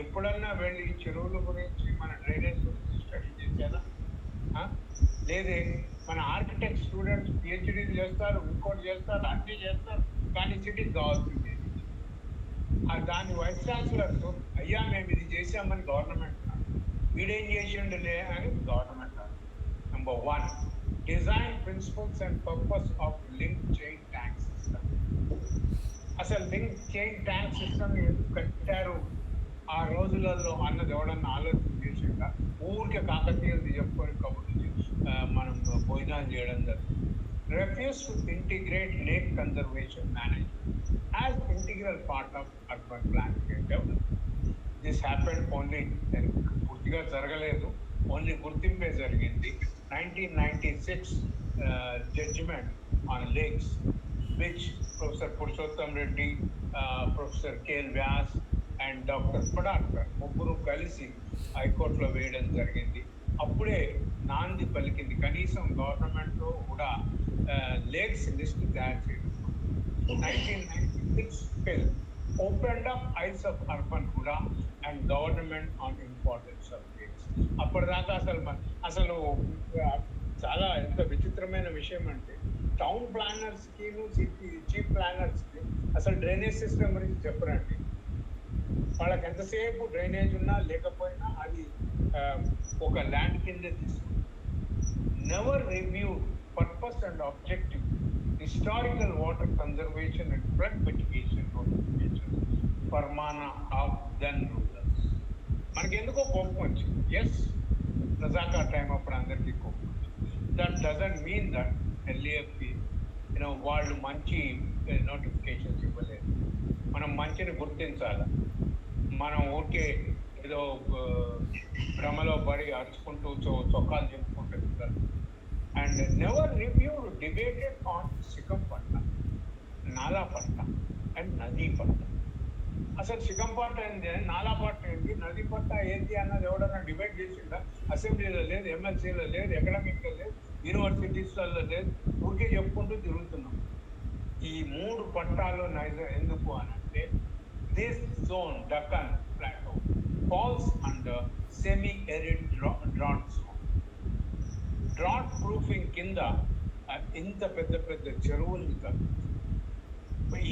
ఎప్పుడన్నా వెళ్ళి చెరువుల గురించి, మన డ్రైనేజ్ గురించి స్టడీ చేశారా? లేదే. మన ఆర్కిటెక్ట్ స్టూడెంట్స్ పిహెచ్డీలు చేస్తారు, ఇంకోటి చేస్తారు, అన్నీ చేస్తారు, కానీ సిటీకి కావాల్సింది దాని వైస్ ఛాన్సలర్స్ అయ్యా మేము ఇది చేసామని గవర్నమెంట్, వీడేం చేసిండులే అని government. Number 1, design principles and purpose of link chain tank system. అసలు లింక్ చైన్ ట్యాంక్ సిస్టమ్ ఎందుకు కట్టారు ఆ రోజులలో అన్నది ఎవడన్నా ఆలోచన చేసిందా? ఊరికే కాకతీయులు చెప్పుకొని కబుర్లు మనం భోజనాలు చేయడం జరుగుతుంది. Refuse to integrate lake conservation management as integral part of urban planning and development. This happened only, పూర్తిగా జరగలేదు, ఓన్లీ గుర్తింపే జరిగింది. 1996 judgment on lakes, which Professor Purushottam Reddy, Professor K.L. Vyas and Dr. Padakar ముగ్గురు కలిసి హైకోర్టులో వేయడం జరిగింది. అప్పుడే నాంది పలికింది, కనీసం గవర్నమెంట్ లో కూడా లేక్స్ లిస్ట్ తయారు చేయడం. 1996 bill opened up eyes of urban Huda and government on importance of lakes. అప్పటిదాకా అసలు చాలా ఎంత విచిత్రమైన విషయం అంటే, టౌన్ ప్లానర్స్ కి, చీఫ్ ప్లానర్స్ కి అసలు డ్రైనేజ్ సిస్టమ్ గురించి చెప్పరండి. వాళ్ళకి ఎంతసేపు డ్రైనేజ్ ఉన్నా లేకపోయినా అది ఒక ల్యాండ్ కింద తీసుకుంటారు. Never review purpose and objective, historical water conservation and flood mitigation notifications, Parmana of then rulers. మనకి ఎందుకో కోపం వచ్చింది. ఎస్, రజాకా టైం అప్పుడు అందరికీ కోపం వచ్చింది. దట్ డజంట్ మీన్ దట్ ఎల్ఏఎఫ్పి వాళ్ళు మంచి నోటిఫికేషన్స్ ఇవ్వలేదు. మనం మంచిని గుర్తించాలి. మనం ఊరికే ఏదో భ్రమలో పడి అరుచుకుంటూ చొక్కాలు చెప్పుకుంటారు. And never reviewed, debated on Sikampanna, Nala Patta and Nadi Patta. అసలు సికంపాట ఏంది, నాలా పాట ఏంది, నది పట్ట ఏంటి అన్నది ఎవడన్నా డిబేట్ చేసిందా? అసెంబ్లీలో లేదు, ఎమ్మెల్సీలో లేదు, ఎకడమిక్లో లేదు, యూనివర్సిటీస్లలో లేదు, ఊరికే చెప్పుకుంటూ తిరుగుతున్నాం. ఈ 3 పట్టాలు ఎందుకు అని అంటే, this zone Deccan plateau falls under semi arid drought zone. Drought proofing కింద ఇంత పెద్ద పెద్ద చెరువులు,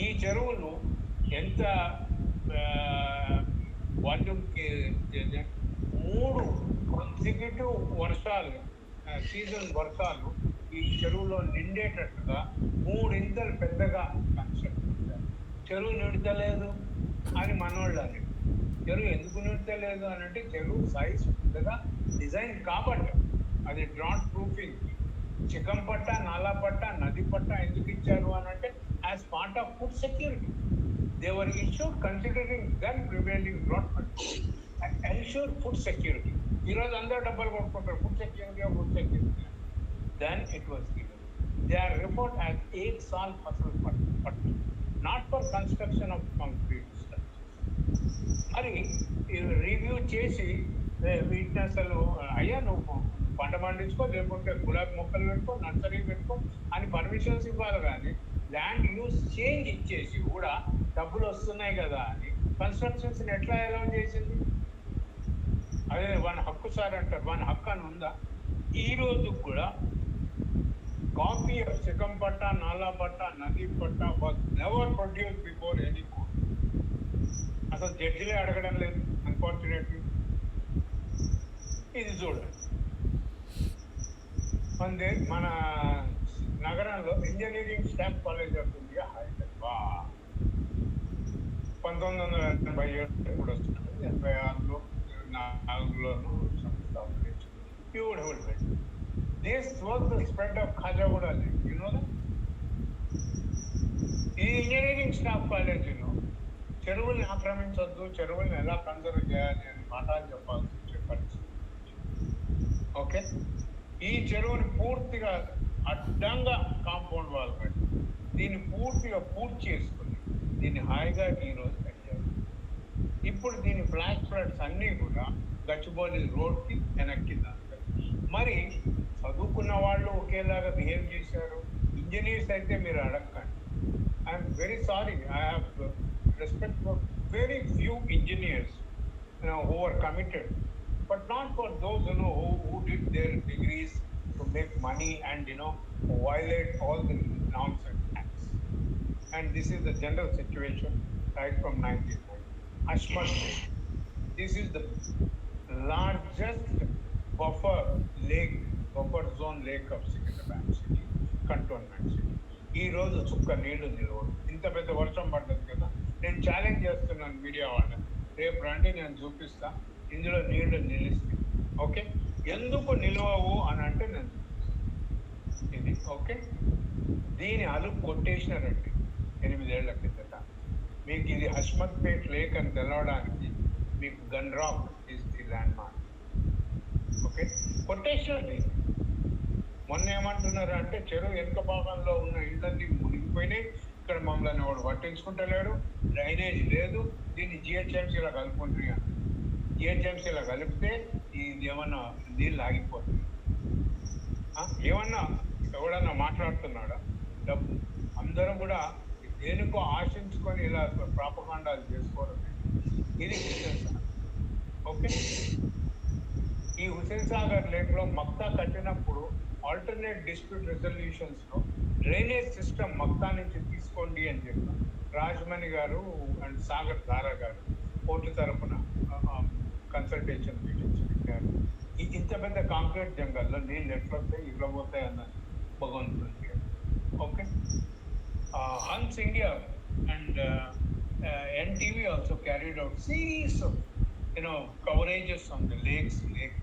ఈ చెరువులు ఎంత వాల్యూమ్కి 3 కాన్సిక్యూటివ్ వర్షాలు, సీజన్ వర్షాలు ఈ చెరువులో నిండేటట్టుగా 3 ఇంతలు పెద్దగా కన్స్ట్రక్ట్ చేశారు. చెరువు నిండలేదు అని మనోళ్ళు అని. చెరువు ఎందుకు నిండలేదు అని అంటే, చెరువు సైజ్ పెద్దగా డిజైన్ కాబట్టి అది డ్రాట్ ప్రూఫింగ్. చికం పట్ట, నాలా పట్ట, నది పట్ట ఎందుకు ఇచ్చారు అని అంటే as part of food security. They were issued considering then prevailing drought ensure food security. ఈరోజు అందరూ డబ్బులు కొట్టుకుంటారు food security. Then it was given. They are report as 1 साल ఫసల్ పట్ట, not for construction of concrete. మరి రివ్యూ చేసి వీటిని అసలు అయ్యా నువ్వు పంట పండించుకో, లేకుంటే గులాబీ మొక్కలు పెట్టుకో, నర్సరీ పెట్టుకో అని పర్మిషన్స్ ఇవ్వాలి. కానీ ల్యాండ్ యూజ్ చేంజ్ ఇచ్చేసి కూడా డబ్బులు వస్తున్నాయి కదా అని కన్స్ట్రక్షన్స్ ఎట్లా అలౌ చేసింది? అదే వన్ హక్కు సార్ అంటారు, వన్ హక్కు అని ఉందా? ఈ రోజు కూడా కాపీ ఆఫ్ చికం పట్ట, నాలా పట్ట, నది పట్ట was never produce before any court. అసలు జడ్జిలే అడగడం లేదు అన్ఫార్చునేట్లీ. ఇది చూడండి, మన నగరంలో engineering staff college of India Hyderabad 1987 కూడా వస్తుంది, 86లో 4లోనూ beautiful building. This was the spread of Khajagoda Lake, you know that? ఈ ఇంజనీరింగ్ స్టాఫ్ కాలేజీలో చెరువుల్ని ఆక్రమించొద్దు, చెరువుల్ని ఎలా కన్సర్వ్ చేయాలి అని పాఠాలు చెప్పాల్సి వచ్చే పరిస్థితి. ఓకే, ఈ చెరువుని పూర్తిగా అడ్డంగా కాంపౌండ్ వాల్ పెట్టి దీన్ని పూర్తిగా పూర్తి చేసుకుని దీన్ని హాయిగా ఈరోజు కట్టారు. ఇప్పుడు దీని ఫ్లాష్ ఫ్లడ్స్ అన్నీ కూడా గచ్చిబౌలి రోడ్కి వెనక్కి దాస్తాయి. మరి చదువుకున్న వాళ్ళు ఒకేలాగా బిహేవ్ చేశారు. ఇంజనీర్స్ అయితే మీరు అడగండి. I'm very sorry, I have respect for very few engineers, who are committed, but not for those who did their degrees to make money and violate all the nonsense acts. And this is the general situation right from 1990. Ashmat, this is the largest buffer zone lake of Secunderabad city, cantonment city. ఈ రోజు చుక్క నీళ్లు నిలవదు. ఇంత పెద్ద వర్షం పడ్డది కదా, నేను ఛాలెంజ్ చేస్తున్నాను మీడియా వాళ్ళని, రేపు రండి నేను చూపిస్తా ఇందులో నీళ్లు నిలిస్తే. ఓకే, ఎందుకు నిలవవు అని అంటే నేను చూపిస్తాను. ఇది ఓకే, దీని అలుపు కొట్టేసినారండి 8 ఏళ్ల కిందట. మీకు ఇది హష్మత్పేట్ లేక్ అని తెలవడానికి మీకు Gun Rock is the landmark. Okay, కొట్టేసినండి. మొన్న ఏమంటున్నారు అంటే చెరువు వెనుక భాగంలో ఉన్న ఇళ్ళన్నీ మునిగిపోయినాయి, ఇక్కడ మమ్మల్ని వాడు పట్టించుకుంటలేడు, డ్రైనేజ్ లేదు, దీన్ని జిహెచ్ఎంసీలో కలుపుకుంటుంది అని. జిహెచ్ఎంసీలో కలిపితే ఇది ఏమన్నా నీళ్ళు ఆగిపోతుంది? ఏమన్నా ఎవడన్నా మాట్లాడుతున్నాడా? డబ్బు అందరం కూడా దేనికో ఆశించుకొని ఇలా ప్రాపకాండాలు చేసుకోవడం. ఇది హుస్సేన్ సాగర్. ఓకే, ఈ హుస్సేన్ సాగర్ లేక్లో మక్తా కట్టినప్పుడు ఆల్టర్నేట్ డిస్ప్యూట్ రెజల్యూషన్స్ లో డ్రైనేజ్ సిస్టమ్ మక్తా నుంచి తీసుకోండి అని చెప్పారు రాజమణి గారు అండ్ సాగర్ ధారా గారు కోర్టు తరఫున కన్సల్టేషన్ మీటింగ్స్ పెట్టారు. ఇంత పెద్ద కాంక్రీట్ జంగల్లో నీళ్ళు ఎట్లొస్తాయి, ఇట్లా పోతాయి అన్న భగవంతుడు. Okay, Hans India and NTV also carried out series of coverages on the lake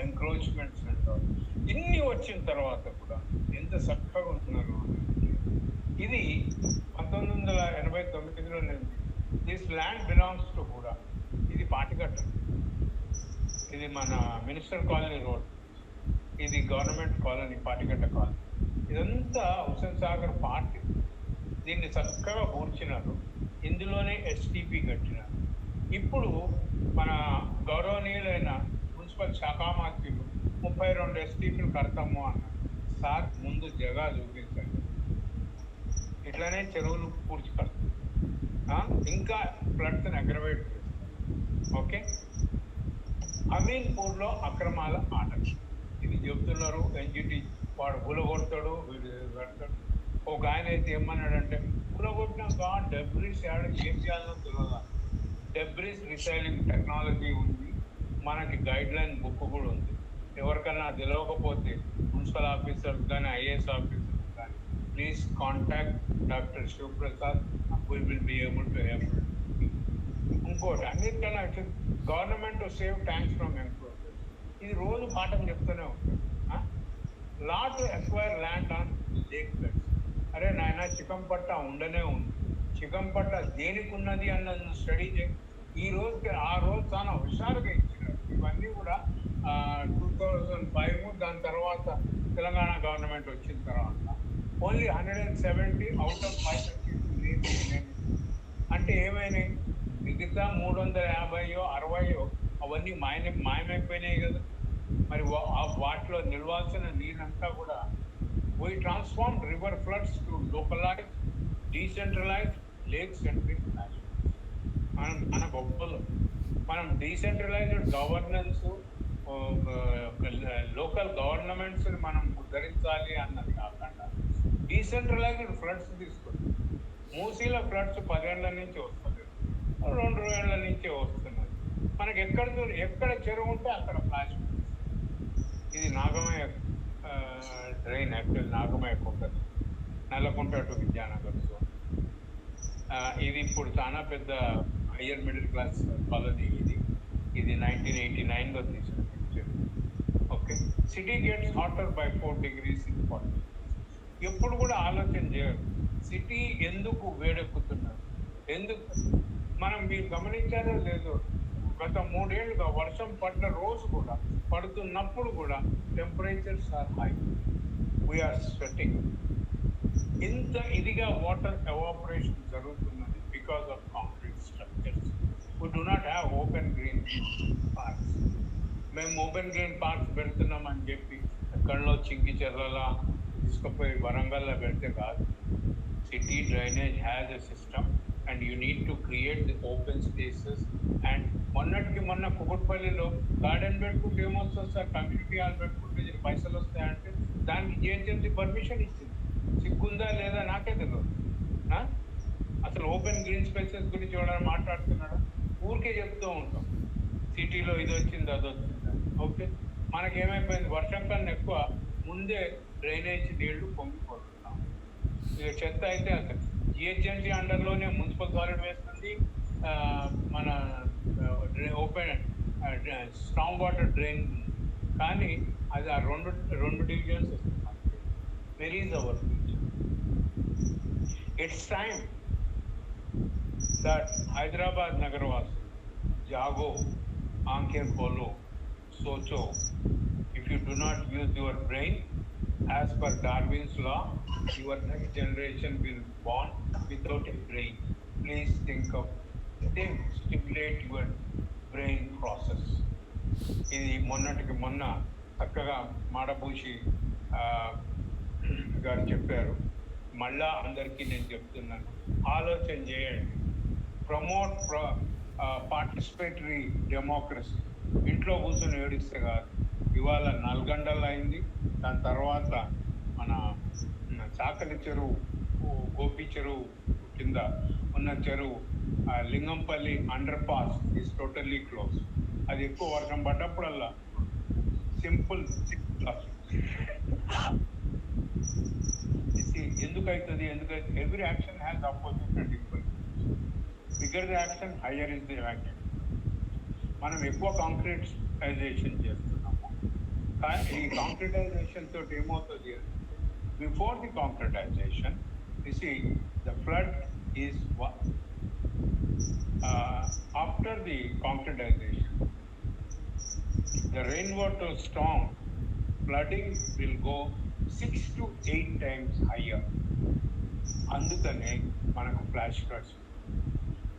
encroachments and ఇన్ని వచ్చిన తర్వాత కూడా ఎంత చక్కగా ఉంటున్నారు. ఇది 1989లో దిస్ ల్యాండ్ బిలాంగ్స్ టు కూడా, ఇది పాటికట్ట, ఇది మన మినిస్టర్ కాలనీ రోడ్, ఇది గవర్నమెంట్ కాలనీ పాటికట్ట కాలనీ. ఇదంతా హుస్సేన్ సాగర్ పార్ట్. దీన్ని చక్కగా కూర్చున్నారు, ఇందులోనే ఎస్టీపీ కట్టినారు. ఇప్పుడు మన గౌరవనీయులైన మున్సిపల్ శాఖా మంత్రులు 32 ఎస్టీపీలు కడతాము అన్నారు. సార్ ముందు జగా చూపించండి, ఇట్లానే చెరువులు పూడ్చి కడతాం, ఇంకా ఫ్లడ్స్ని అగ్రవేట్ చేస్తాం. ఓకే, అమీన్పూర్లో అక్రమాల ఆటలు ఇది చెబుతున్నారు. ఎన్జిటి వాడు కూలగొడతాడు, వీడు కడతాడు. ఒక ఆయన అయితే ఏమన్నాడంటే కూలగొట్టినాక డెబ్రీస్ ఏం చేయాలో తెలియదు. డెబ్రీస్ రీసైలింగ్ టెక్నాలజీ ఉంది, మనకి గైడ్ లైన్ బుక్ కూడా ఉంది. ఎవరికైనా తెలియకపోతే మున్సిపల్ ఆఫీసర్స్ కానీ ఐఏఎస్ ఆఫీసర్స్ కానీ please contact doctor Shivaprasad, we will be able to help. ఇంకోటి అన్నిటికన్నా government to save tanks from encroaches, ఇది రోజు పాఠం చెప్తూనే ఉంటుంది. Lot acquire land on lake beds. అరే నాయన చికంపట్ట ఉండనే ఉంది. చికంపట్ట దేనికి ఉన్నది అన్నది స్టడీ చేయి. ఈ రోజుకి ఆ రోజు చాలా హుషారుగా ఇచ్చినారు. ఇవన్నీ కూడా 2005 దాని తర్వాత తెలంగాణ గవర్నమెంట్ వచ్చిన తర్వాత ఓన్లీ 170 అవుట్ ఆఫ్ 530 అంటే ఏమైనాయి? మిగతా 350 60 అవన్నీ మాయమైపోయినాయి కదా. మరి వాటిలో నిలవాల్సిన నీరంతా కూడా we transformed river floods to localized, decentralized lake centric management. మన గొప్పలు మనం డీసెంట్రలైజ్డ్ గవర్నెన్స్, లోకల్ గవర్నమెంట్స్ మనం ఉద్ధరించాలి అన్నది కాకుండా డీసెంట్రలైజ్డ్ ఫ్లడ్స్ తీసుకుంటాం. మూసీలో ఫ్లడ్స్ 10 ఏళ్ల నుంచి వస్తుంది, 2 ఏళ్ల నుంచే వస్తున్నది. మనకి ఎక్కడ చెరువు ఉంటే అక్కడ ఫ్లాష్. ఇది నాగమయ్య డ్రైన్, యాక్చువల్ నాగమయ్య కొట్టదు, నల్లకుంట టు విద్యానగర్ జోన్. ఇది ఇప్పుడు చాలా పెద్ద హయ్యర్ మిడిల్ క్లాస్ కాలనీ. ఇది 1989లో తీసిన picture. Okay, city gets hotter by 4 degrees in 40 years. ఎప్పుడు కూడా ఆలోచన చేయరు సిటీ ఎందుకు వేడెక్కుతున్నారు, ఎందుకు. మీరు గమనించారో లేదో, గత 3 ఏళ్ళుగా వర్షం పడ్డ రోజు కూడా, పడుతున్నప్పుడు కూడా temperatures are high, we're sweating. ఇంత ఇదిగా వాటర్ ఎవాపరేషన్ జరుగుతున్నది because of concrete structures. We do not have open green parks. మేము ఓపెన్ గ్రీన్ పార్క్స్ పెడుతున్నామని చెప్పి ఎక్కడో చింకి చెర్రలా తీసుకుపోయి వరంగల్లో పెడితే కాదు. City drainage has a system and you need to create the open spaces. And మొన్న కుకుట్పల్లిలో గార్డెన్ పెట్టుకుంటే ఏమొస్తుంది సార్, కమ్యూనిటీ హాల్ పెట్టుకుంటే పైసలు వస్తాయంటే దానికి జిహెచ్ఎంసీ పర్మిషన్ ఇచ్చింది. సిగ్గుందా లేదా నాకే తెలియదు. అసలు ఓపెన్ గ్రీన్ స్పేసెస్ గురించి ఎవరైనా మాట్లాడుతున్నాడా? ఊరికే చెప్తూ ఉంటాం సిటీలో ఇది వచ్చింది అది వచ్చింది. ఓకే, మనకేమైపోయింది, వర్షం కన్నా ఎక్కువ ముందే డ్రైనేజ్ నీళ్లు పొంగిపోతున్నాం. ఇక చెత్త అయితే అసలు జిహెచ్ఎంసీ అండర్లోనే మున్సిపల్ సాలిడ్ వేస్తుంది, మన ఓపెన్ స్ట్రాంగ్ వాటర్ డ్రైన్, కానీ అది ఆ రెండు డివిజన్స్ వస్తుంది. Where is our future? It's time that Hyderabad నగరవాసి జాగో, ఆంఖేं खोलो, सोचो. If you do not use your brain, as per Darwin's law, your next generation will born without a brain. Please stimulate your brain process. ఇది మొన్నటికి మొన్న చక్కగా మాడభూషి గారు చెప్పారు. మళ్ళా అందరికీ నేను చెప్తున్నాను, ఆలోచన చేయండి. Promote participatory democracy. ఇంట్లో కూర్చొని ఏడిస్తే కాదు. ఇవాళ నల్గొండలో అయింది, దాని తర్వాత మన చాకలి చెరువు, గోపి చెరువు కింద ఉన్న చెరువు, Lingampally underpass is totally close. అది ఎక్కువ వర్షం పడ్డప్పుడల్లా సింపుల్ ఎందుకైతుంది? Every action has opposite and equal. Bigger the action, higher is the action. మనం ఎక్కువ కాంక్రీటైజేషన్ చేస్తున్నాము. ఈ కాంక్రీటైజేషన్ తోటి ఏమవుతుంది? Before the concretisation, you see, the flood is after the concretization, the rainwater storm flooding will go 6 to 8 times higher. అందుకనే మనకు flash floods.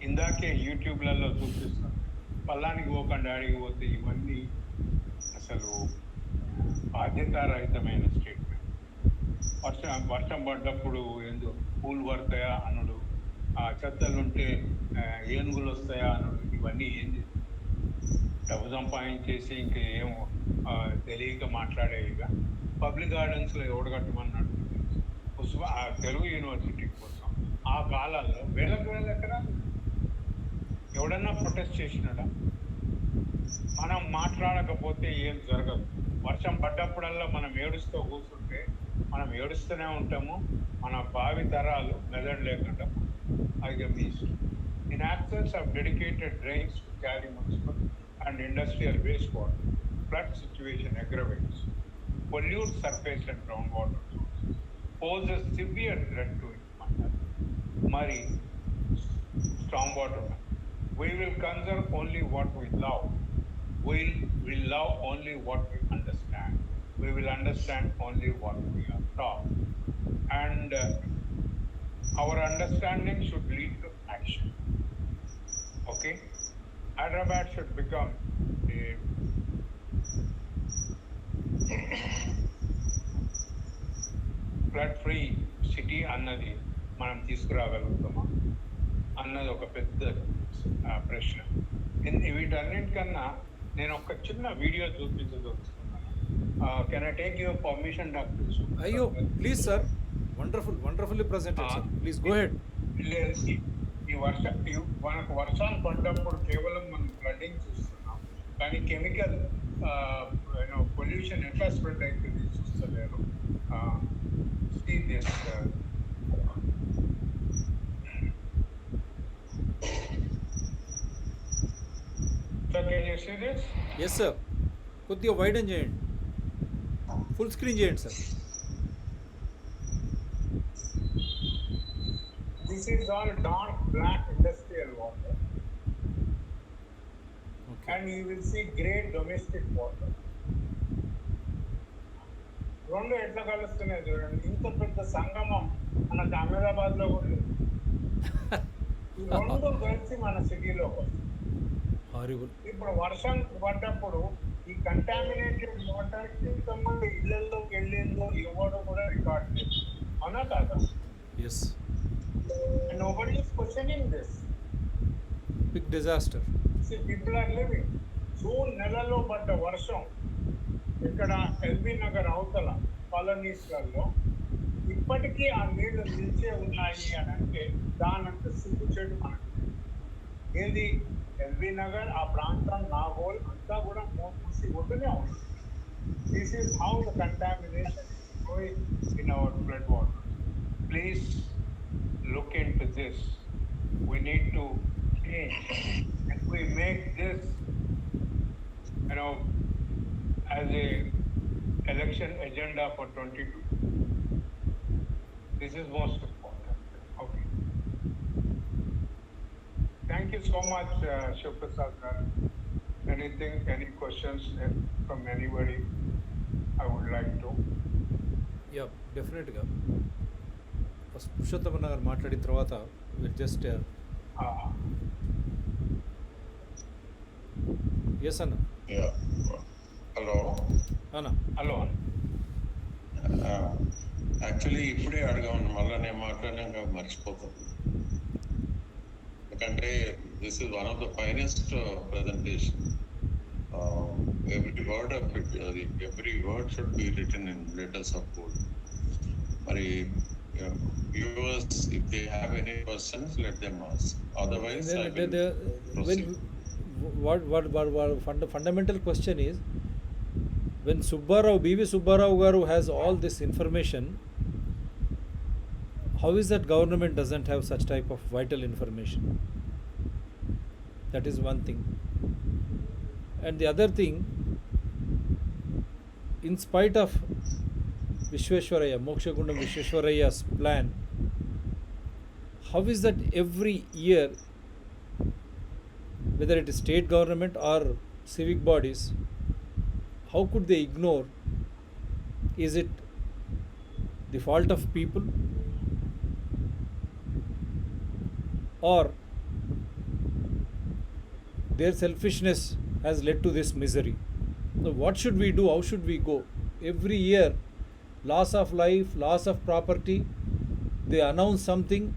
ఇందాకే యూట్యూబ్లలో చూపిస్తాం, పల్లానికి పోకుండా అడిగి పోతే ఇవన్నీ అసలు బాధ్యతారహితమైన స్టేట్మెంట్. వర్షం పడ్డప్పుడు ఎందుకు పూలు పడతాయా అనుడు, చెత్తలుంటే ఏనుగులు వస్తాయా అనుడు, ఇవన్నీ ఏంది? డబ్బు సంపాదించేసి ఇంకా ఏమో తెలియక మాట్లాడేవిగా. పబ్లిక్ గార్డెన్స్లో ఎవడు కట్టమన్నాడు? తెలుగు యూనివర్సిటీ కోసం ఆ కాలాల్లో వేల ఎకరాలు. ఎవడన్నా ప్రొటెస్ట్ చేసినాడా? మనం మాట్లాడకపోతే ఏం జరగదు. వర్షం పడ్డప్పుడల్లా మనం ఏడుస్తూ కూర్చుంటే మనం ఏడుస్తూనే ఉంటాము. మన భావి తరాలు మెదడు లేకుండా అది మీ ఇష్టం. In access of dedicated drains to carry municipal and industrial wastewater, flood situation aggravates. pollute surface and groundwater sources, pose a severe threat to it. Mari, stormwater. We will conserve only what we love. We will love only what we understand. We will understand only what we are taught. And our understanding should lead to action. Okay? Hyderabad should become a flood free city అన్నది మనం తీసుకురాగలుగుతామా అన్నది ఒక పెద్ద ప్రశ్న. వీటన్నిటికన్నా నేను ఒక చిన్న video చూపించదలుచుకున్నాను. Can I take your permission doctor? అయ్యో please sir, wonderfully presented sir, please go ahead. మనకు వర్షాలు పడ్డప్పుడు కేవలం మనం ఫ్లడ్డింగ్ చూస్తున్నాం, కానీ కెమికల్ పొల్యూషన్ ఎట్లా స్ప్రెడ్ అవుతుంది చూస్తలేరు. See this. So can you see this? Yes sir, కొద్దిగా వైడెన్ చేయండి, ఫుల్ స్క్రీన్ చేయండి sir. This is all dark black industrial water. Okay, And you will see grey domestic water. రెండు ఎట్లా కలుస్తున్నాయి చూడండి. ఇంత పెద్ద సంగమం మనకు అహ్మదాబాద్ లో కూడా లేదు. ఈ రెండు కలిసి మన సిటీలోకి వస్తుంది. హారిబుల్. ఇప్పుడు వర్షం పడ్డప్పుడు ఈ కంటామినేటెడ్ వాటర్ ఎంతమంది ఇళ్లలోకి వెళ్ళిందో ఎవరు కూడా రికార్డ్ లేదు, అవునా కాదా? Yes, And nobody is questioning this. Big disaster. See, people are living. June నెలలో పడ్డ వర్షం ఇక్కడ ఎల్బీ నగర్ అవతల కాలనీస్లలో ఇప్పటికీ ఆ నీళ్లు నిలిచే ఉన్నాయి అని అంటే దానంత సిగ్గు చెడు మనకు. ఏది ఎల్బీ నగర్ ఆ ప్రాంతం నాగోల్ అంతా కూడా మూసి ఒడ్డునే ఉంది. This is how the contamination is going in our flood water. Please look into this. We need to change. If we make this, as a election agenda for 22, this is most important. Okay. Thank you so much, Shiv Prasad garu. Anything, any questions from anybody? I would like to. Yeah, డెఫినెట్గా. First Purushottama గారు మాట్లాడిన తర్వాత will just yes అన్న. Hello అన్న, Hello. Actually ఇప్పుడే అడగాను, మళ్ళీ నేను మాట్లాడినాక మర్చిపోతాను. ఎందుకంటే this is one of the finest presentation. Every word should be written in letters of gold. మరి viewers, if they have any questions, let them ask. Otherwise, I will proceed. what fundamental question is, when B.V. Subbarao garu has all this information, how is that government doesn't have such type of vital information? That is one thing. And the other thing, in spite of Vishweshwaraya, Mokshagundam Vishweshwaraya's plan, how is that every year, whether it is state government or civic bodies, how could they ignore? Is it the fault of people, or their selfishness has led to this misery? So what should we do? How should we go? Every year, loss of life, loss of property, they announce something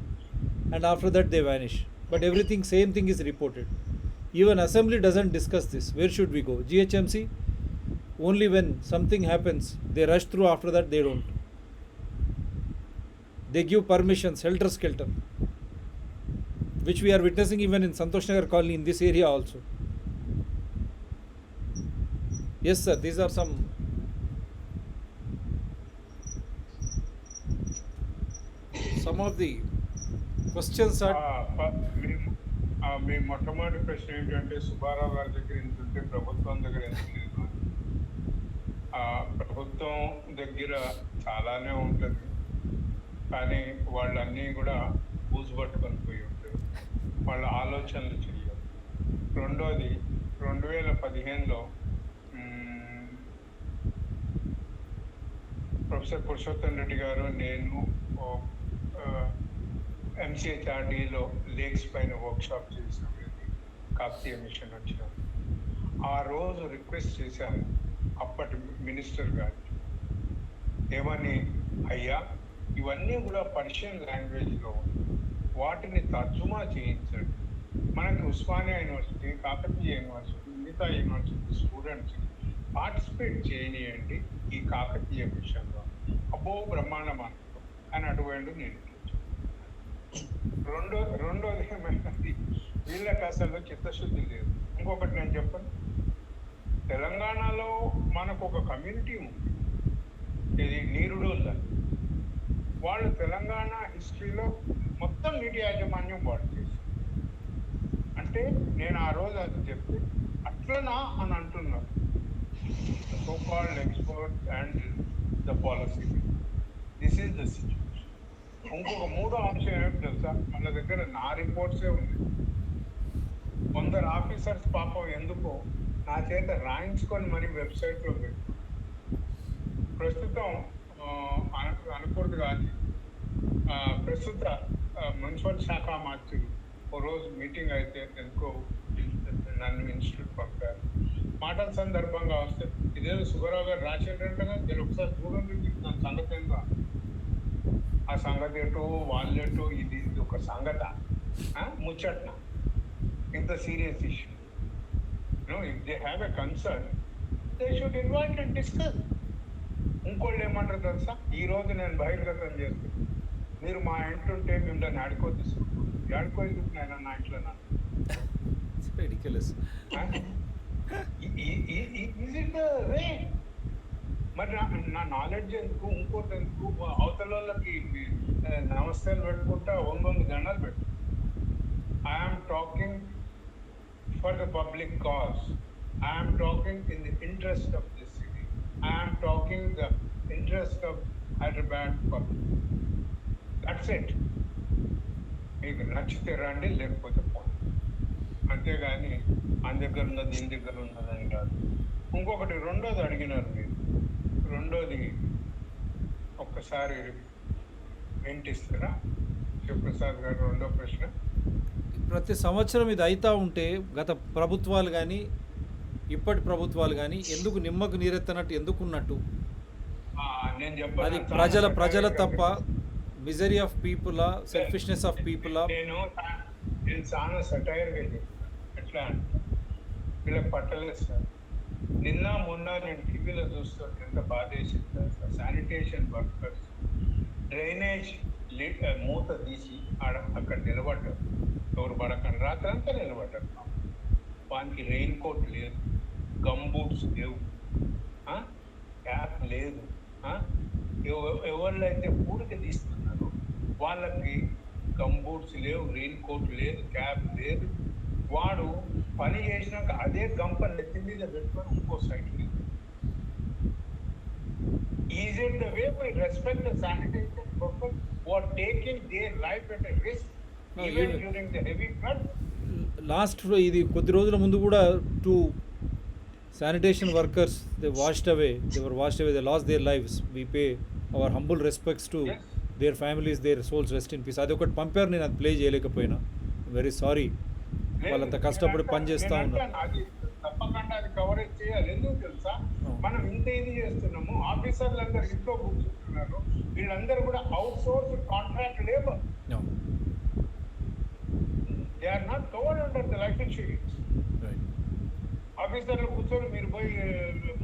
and after that they vanish. But everything, same thing is reported. Even assembly doesn't discuss this. Where should we go? GHMC, only when something happens, they rush through, after that they don't. They give permissions, helter-skelter, which we are witnessing even in Santosh Nagar colony, in this area also. Yes sir, these are some of the questions are. మీ మొట్టమొదటి ప్రశ్న ఏంటంటే సుబ్బారావు గారి దగ్గర ఎంత ఉంటే ప్రభుత్వం దగ్గర ఎంత లేదు. ప్రభుత్వం దగ్గర చాలానే ఉంటుంది, కానీ వాళ్ళన్నీ కూడా పూజపట్టుకొని పోయి ఉంటారు, వాళ్ళ ఆలోచనలు చెయ్యరు. రెండోది 2015లో ప్రొఫెసర్ పురుషోత్తం రెడ్డి గారు, నేను MCHRDలో లేక్స్ పైన వర్క్షాప్ చేసినప్పుడు కాకతీయ మిషన్ వచ్చిన ఆ రోజు రిక్వెస్ట్ చేశాను అప్పటి మినిస్టర్ గారికి, ఏమని, అయ్యా ఇవన్నీ కూడా పర్షియన్ లాంగ్వేజ్లో వాటిని తర్జుమా చేయించండి. మనకి ఉస్మానియా యూనివర్సిటీ, కాకతీయ యూనివర్సిటీ, మిగతా యూనివర్సిటీ స్టూడెంట్స్ పార్టిసిపేట్ చేయనియండి ఈ కాకతీయ మిషన్లో. అబ్బో బ్రహ్మాండం అని అటువంటి నేను రెండోది ఏమైనది, వీళ్ళకి అసలు చిత్తశుద్ధి లేదు. ఇంకొకటి నేను చెప్పను, తెలంగాణలో మనకు ఒక కమ్యూనిటీ ఉంది, ఇది నీరుడోళ్ళ. వాళ్ళు తెలంగాణ హిస్టరీలో మొత్తం నీటి యాజమాన్యం వాడు చేసి, అంటే నేను ఆ రోజు అది చెప్తే అట్లనా అని అంటున్నారు so called expert and the policy. This is the situation. ఇంకొక మూడో అంశం ఏమిటి తెలుసా, మన దగ్గర నా రిపోర్ట్సే ఉంది. కొందరు ఆఫీసర్స్ పాపం ఎందుకో నా చేత రాయించుకొని మరి వెబ్సైట్లో పెట్టు. ప్రస్తుతం అనకూడదు కానీ ప్రస్తుత మున్సిపల్ శాఖ మంత్రులు ఓ రోజు మీటింగ్ అయితే ఎందుకో నన్ను ఇన్స్టిట్యూట్ పంపారు. మాటల సందర్భంగా వస్తే ఇదేదో సుబ్బారావు గారు రాసేటట్టుగా నేను ఒకసారి చూడండి నా సంగతి ఏందో. ఆ సంగతి ఎటు వాళ్ళెటు, ఇది ఒక సంగత ముచ్చట్న, ఇంత serious issue. If they have a concern they should invite and discuss. ఇంకోళ్ళు ఏమంటారు తెలుసా, ఈ రోజు నేను బహిర్గతం చేస్తే మీరు మా ఇంటుంటే మిమ్మల్ని ఆడుకో తీసుకుంటాం. ఆడుకో తీసుకున్నాను నా ఇంట్లో నన్ను. మరి నా నాలెడ్జ్ ఎందుకు, ఇంకోటి ఎందుకు, అవతల వాళ్ళకి నమస్తేలు పెట్టుకుంటా 100 గంటలు పెట్టు. I'm talking for the public cause. I'm talking in the interest of this city. I'm talking the interest of Hyderabad public. That's it. మీకు నచ్చితే రండి, లేకపోతే పోండి. అంతేగాని మన దగ్గర ఉన్నది దీని దగ్గర ఉన్నదని కాదు. ఇంకొకటి రెండోది అడిగినారు మీరు, రెండోది ఒక్కసారి వింటిస్తారా శివప్రసాద్ గారు? రెండో ప్రశ్న. ప్రతి సంవత్సరం ఇది అవుతూ ఉంటే గత ప్రభుత్వాలు కానీ ఇప్పటి ప్రభుత్వాలు కానీ ఎందుకు నిమ్మకు నీరెత్తనట్టు ఎందుకున్నట్టు? నేను చెప్పాను, అది ప్రజల తప్ప, misery of people, selfishness of people. నేను చాలా సటైర్గా చెప్పాను. ఎట్లా అంటే వీళ్ళకి పట్టలేదు సార్. నిన్న మొన్న నేను టీవీలో చూస్తుంటే ఎంత బాధ వేసింది సార్. శానిటేషన్ వర్కర్స్ డ్రైనేజ్ మూత తీసి అక్కడ నిలబడ్డారు. ఎవరు పడకండి, రాత్రంతా నిలబడ్డారు. వానికి రెయిన్ కోట్ లేదు, గమ్ బూట్స్ లేవు, క్యాప్ లేదు. ఎవళ్ళైతే పూడిక తీస్తున్నారు వాళ్ళకి గమ్ బూట్స్ లేవు, రెయిన్ కోట్ లేదు, క్యాప్ లేదు. వాడు పని చేసినాక అదే గంప నెత్తి మీద పెట్టుకొని ఇంకో సైడ్ లేదు. Is it the way we respect the sanitation workers who are taking their life at a risk even during the heavy flood? Last ఇది కొద్ది రోజుల ముందు కూడా 2 sanitation workers they washed away, they lost their lives. We pay our humble respects to their families, their souls rest in peace. అది ఒకటి పంపారు, నేను అది ప్లే చేయలేకపోయినా. Very sorry. వాళ్ళంత కష్టపడి పని చేస్తూ ఉన్నారు. అది తప్పకుండా అది కవరేజ్ చేయాలి. ఎందుకు తెలుసా, మనం ఇంత ఇది చేస్తున్నాము, ఆఫీసర్లు అందరు ఇంట్లో కూర్చుంటున్నారు, వీళ్ళందరూ కూడా outsource contract labour. They are not covered under the life insurance. ఆఫీసర్లు కూర్చొని మీరు పోయి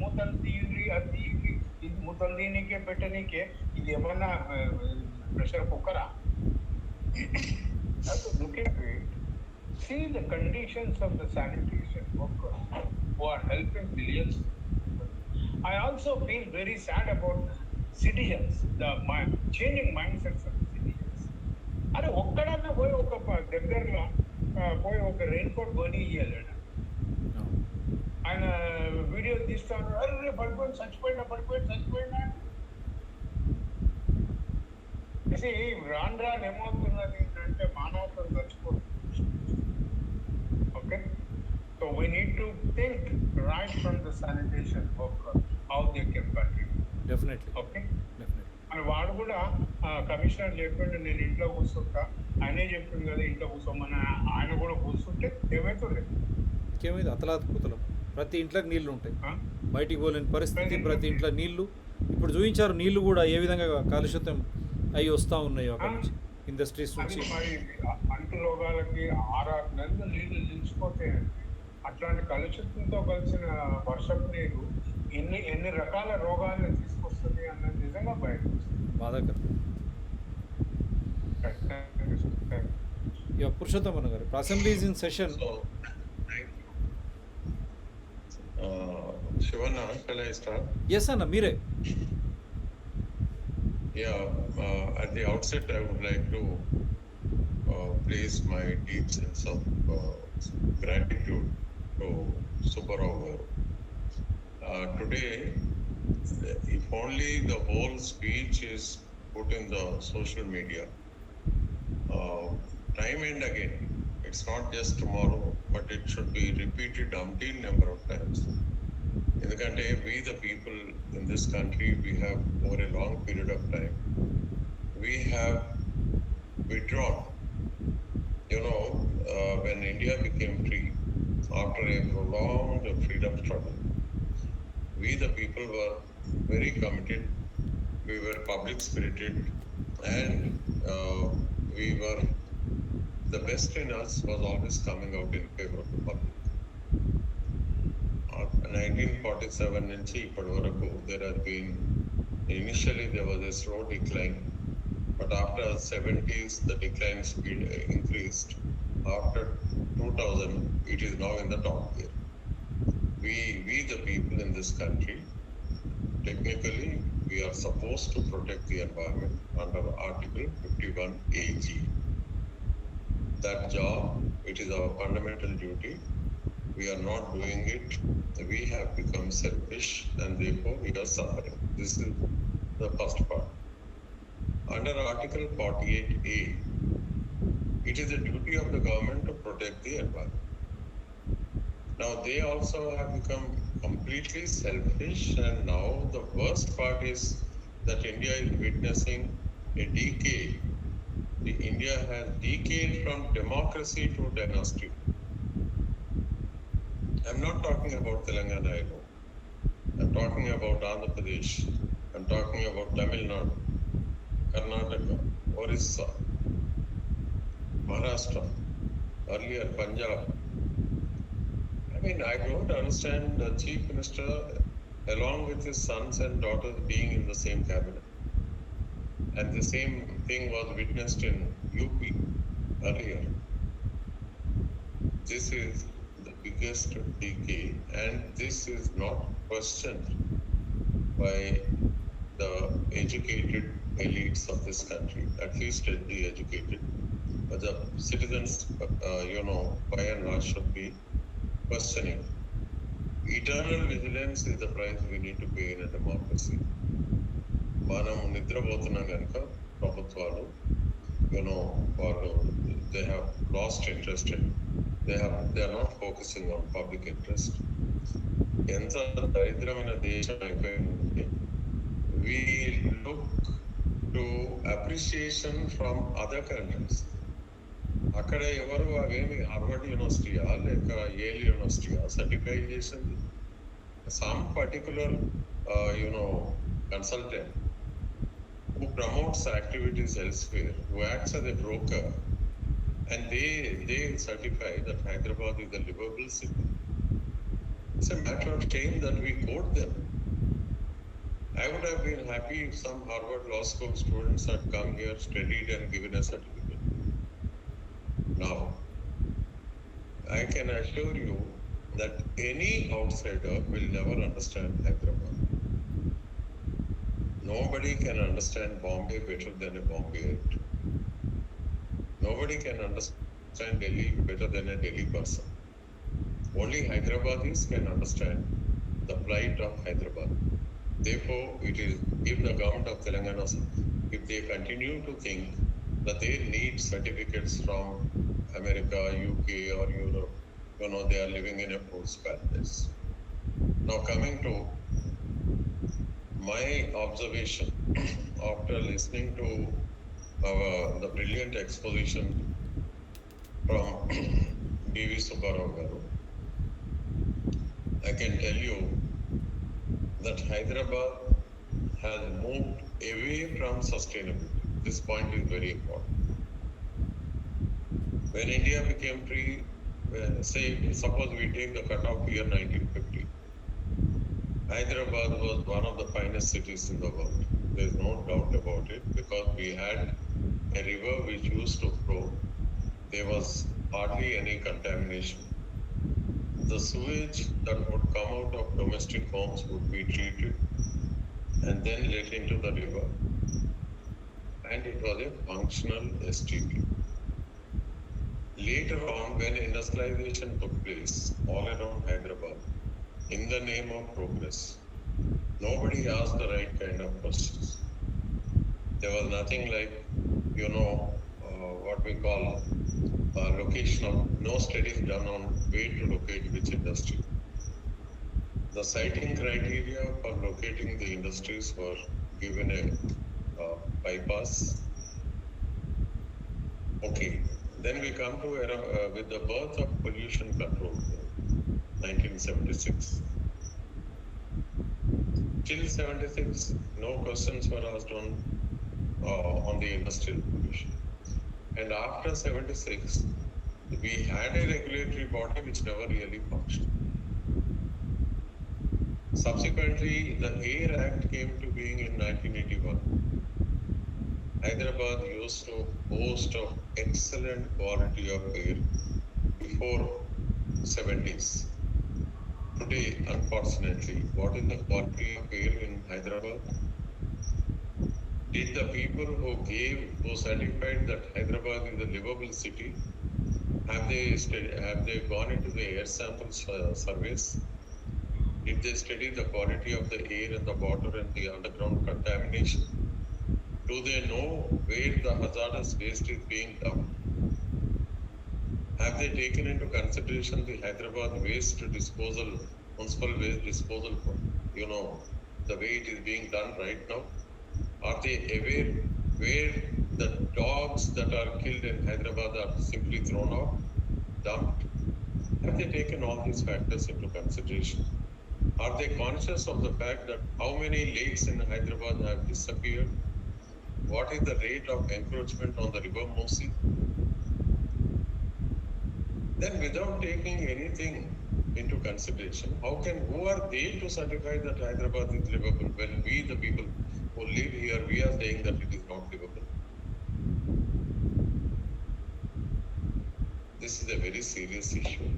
మూతలు తీయండి, అది తీయండి, ఇది మూతలు తీయనికే పెట్టనీకే ఇది ఏమన్నా pressure కుక్కరా? See the conditions of the sanitation workers who are helping millions of people. I also feel very sad about citizens, the changing mindsets of the citizens. అరే ఒక్కడన్నా పోయి ఒక దగ్గరలో పోయి ఒక రెయిన్ కోట్ కొని ఇవ్వలేడు. ఆయన వీడియో తీస్తాను, అరే పడిపోయింది చచ్చిపోయినా. రాను ఏమవుతున్నది అంటే మానవత్వం చచ్చిపోతుంది. Okay, so we need to think right from the sanitation worker how they can continue. Definitely. Okay, అని వాడు కూడా కమిషనర్ చెప్పిండు నేను ఇంట్లో కూర్చుంటా, ఆయనే చెప్పిండు కదా ఇంట్లో కూర్చోమని, ఆయన కూడా కూర్చుంటే ఏమవుతుంది? ఇంకేమైంది అతలాకుతలం. ప్రతి ఇంట్లోకి నీళ్లు ఉంటాయి, బయటికి పోలేని పరిస్థితి. ప్రతి ఇంట్లో నీళ్లు ఇప్పుడు చూపించారు, నీళ్లు కూడా ఏ విధంగా కాలుష్యం అవి వస్తూ ఉన్నాయో అక్కడ నుంచి, ఇండస్ట్రీస్ అది నుంచి. మరి అంటు రోగాలకి 6 నెలలు నీళ్లు నిలిచిపోతే అట్లాంటి కలుషితంతో కలిసిన వర్షపు నీరు ఎన్ని రకాల రోగాలను తీసుకొస్తుంది అన్నది నిజంగా బయట బాధాకరం. ఇక పురుషోత్తమన్న గారు, assembly is in session. So, thank you. Shivana, shall I start? Yes అన్న, మీరే. Yeah, at the outset, I would like to place my deep sense of gratitude to Subbarao garu. Today, if only the whole speech is put in the social media, time and again, it's not just tomorrow, but it should be repeated umpteen number of times. ఎందుకంటే we the people in this country, we have over a long period of time, we have withdrawn. You know, when India became free, after a prolonged freedom struggle, we the people were very committed, we were public spirited, and we were, the best in us was always coming out in favor of the public. 1947 నుంచి ఇప్పటి వరకు there has been, initially there was a slow decline, but after 70s the decline speed increased. After 2000 it is now in the top gear. We the people in this country, technically we are supposed to protect the environment under Article 51 AG. That job, it is our fundamental duty. We are not doing it. We have become selfish and therefore we are suffering. This is the first part. Under Article 48A, it is the duty of the government to protect the environment. Now they also have become completely selfish, and now the worst part is that India is witnessing a decay. India has decayed from democracy to dynasty. I'm not talking about Telangana alone. I'm talking about Andhra Pradesh. I'm talking about Tamil Nadu, Karnataka, Orissa, Maharashtra, earlier Punjab. I mean, I don't understand the Chief Minister along with his sons and daughters being in the same cabinet. And the same thing was witnessed in UP earlier. This is the biggest decay, and this is not questioned by the educated elites of this country, at least the educated. But the citizens, by and large should be questioning. Eternal vigilance is the price we need to pay in a democracy. మనం నిద్రపోతున్నాం కనుక ప్రభుత్వాలు, వాళ్ళు they have lost interest in, they are not focusing on public interest. ఎంత దరిద్రమైన దేశం అయిపోయింది. We look to appreciation from other countries. అక్కడ ఎవరు అవేమి హార్వర్డ్ యూనివర్సిటీయా లేక ఏల్ యూనివర్సిటీయా సర్టిఫై చేసింది? Some particular consultant who promotes activities elsewhere, who acts as a broker, and they certify that Hyderabad is a livable city. It's a matter of shame that we quote them. I would have been happy if some Harvard Law School students had come here, studied and given a certificate. Now, I can assure you that any outsider will never understand Hyderabad. Nobody can understand Bombay better than a Bombayite. Nobody can understand Delhi better than a Delhi person. Only Hyderabadis can understand the plight of Hyderabad. Therefore, it is if the government of Telangana, if they continue to think that they need certificates from America, UK, or Europe, they are living in a fool's paradise. Now, coming to my observation after listening to the brilliant exposition from B.V. Subbarao Garu, I can tell you that Hyderabad has moved away from sustainability. This point is very important. When India became free, suppose we take the cutoff year 1950, Hyderabad was one of the finest cities in the world. There is no doubt about it, because we had a river which used to flow. There was hardly any contamination. The sewage that would come out of domestic homes would be treated and then let into the river, and it was a functional STP. Later on, when industrialization took place all around Hyderabad, in the name of progress, nobody asked the right kind of questions. There was nothing like, what we call locational, no studies done on where to locate which industry. The siting criteria for locating the industries were given a bypass. Okay, then we come to with the birth of pollution control, 1976. Till 76, no questions were asked on the industrial pollution. And after 76, we had a regulatory body which never really functioned. Subsequently, the Air Act came to being in 1981. Hyderabad used to boast of excellent quality of air before 70s. Today, unfortunately, what is the quality of air in Hyderabad? Did the people who certified that Hyderabad is a livable city, have they gone into the air samples surveys? Did they study the quality of the air and the water and the underground contamination? Do they know where the hazardous waste is being dumped? Have they taken into consideration the Hyderabad waste disposal, municipal waste disposal, the way it is being done right now? Are they aware where the dogs that are killed in Hyderabad are simply thrown out, dumped? Have they taken all these factors into consideration? Are they conscious of the fact that how many lakes in Hyderabad have disappeared? What is the rate of encroachment on the river Musi? Then without taking anything into consideration, who are they to certify that Hyderabad is livable when we, the people who live here, we are saying that it is not livable? This is a very serious issue.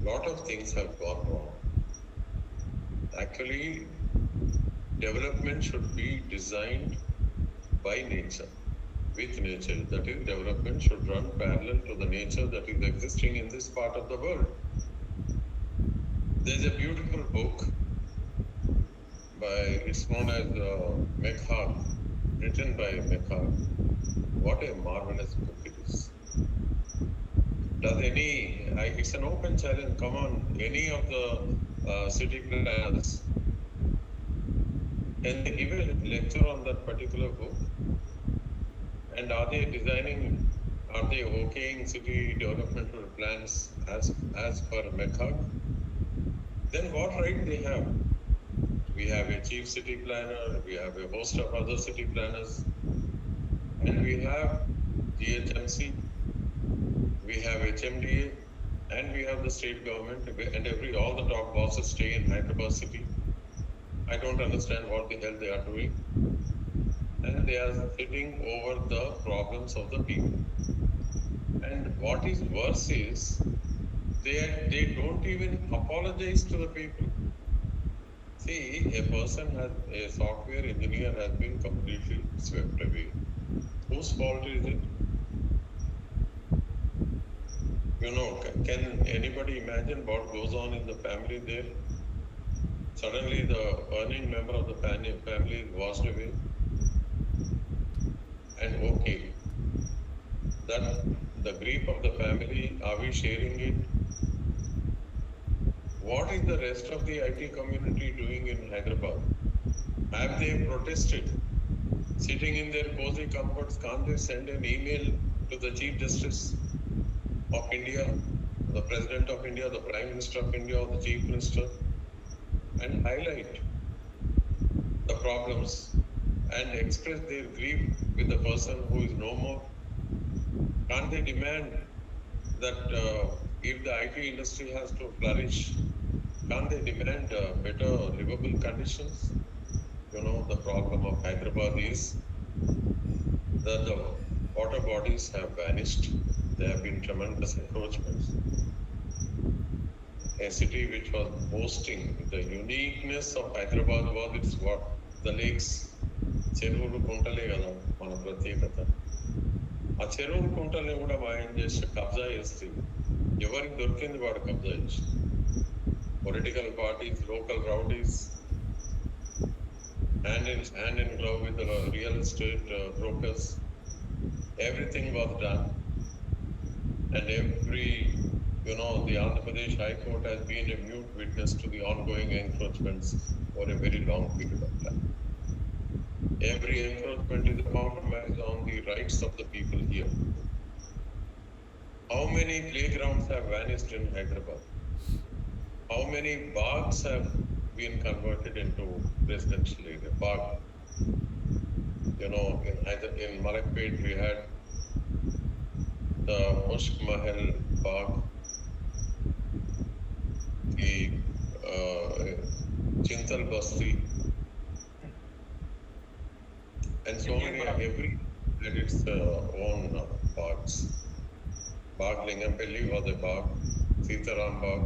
Lot of things have gone wrong. Actually, development should be designed by nature, with nature. That is, development should run parallel to the nature that is existing in this part of the world. There's a beautiful book it's known as McHugh, written by McHugh. What a marvelous book it is. It's an open challenge. Come on, any of the city planners, can they give a lecture on that particular book? And are they okaying city developmental plans as per McHugh? Then what right they have? We have a chief city planner, we have a host of other city planners, and we have GHMC, we have HMDA, and we have the state government, and all the top bosses stay in Hyderabad city. I don't understand what the hell they are doing. And they are sitting over the problems of the people. And what is worse is, they don't even apologize to the people. See, a software engineer has been completely swept away. Whose fault is it? You know, can anybody imagine what goes on in the family there? Suddenly the earning member of the family is washed away. And okay, that the grief of the family, are we sharing it? What is the rest of the IT community doing in Hyderabad? Have they protested? Sitting in their cozy comforts, can't they send an email to the Chief Justice of India, the President of India, the Prime Minister of India, or the Chief Minister, and highlight the problems and express their grief with the person who is no more? Can't they demand that if the IT industry has to flourish, can't they demand better livable conditions? You know, the problem of Hyderabad is that the water bodies have vanished. There have been tremendous encroachments. A city which was boasting the uniqueness of Hyderabad was its what? The lakes. చెరువులు కుంటలే కదా మన ప్రత్యేకత. ఆ చెరువులు కుంటల్ని కూడా మాయం చేసి కబ్జా చేస్తే ఎవరికి దొరికింది వాడు కబ్జా చేసి. Political parties, local rowdies, hand in glove with the real estate brokers. Everything was done, and the Andhra Pradesh High Court has been a mute witness to the ongoing encroachments for a very long period of time. Every encroachment is a compromise on the rights of the people here. How many playgrounds have vanished in Hyderabad? How many bags have been converted into residential area? Bag. You know, in Malakpet we had the Mushk Mahal Bag, the Chintal Basti, and so many, every had its own bags. Bag Lingampelli was a bag, Sitaram Bag,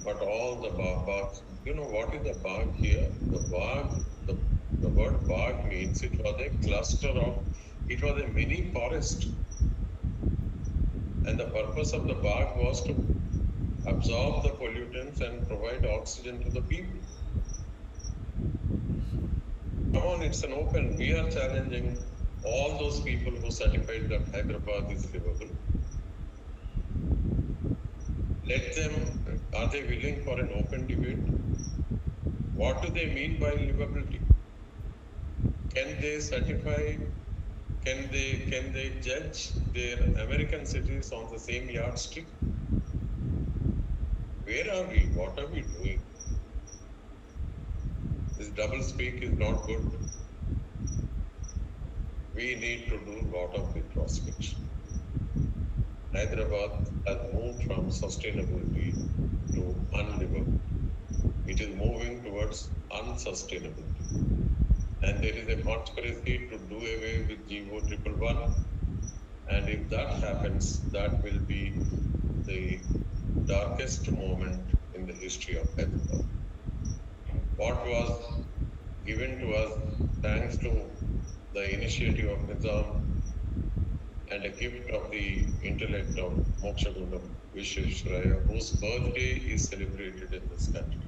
but all the bags. You know what is the bag here? The bag, the word bag means it was a cluster of, it was a mini forest. And the purpose of the bag was to absorb the pollutants and provide oxygen to the people. Come on, it's an open, we are challenging all those people who certified that Hyderabad is livable. Let them, are they willing for an open debate? What do they mean by livability? Can they certify, can they judge their American cities on the same yardstick? Where are we? What are we doing? This double speak is not good. We need to do a lot of introspection. Hyderabad has moved from sustainability to unlivable. It is moving towards unsustainability. And there is a conspiracy to do away with GO 111. And if that happens, that will be the darkest moment in the history of Hyderabad. What was given to us thanks to the initiative of Nizam and a gift of the intellect of Mokshagundam Vishwesvaraya, whose birthday is celebrated in this country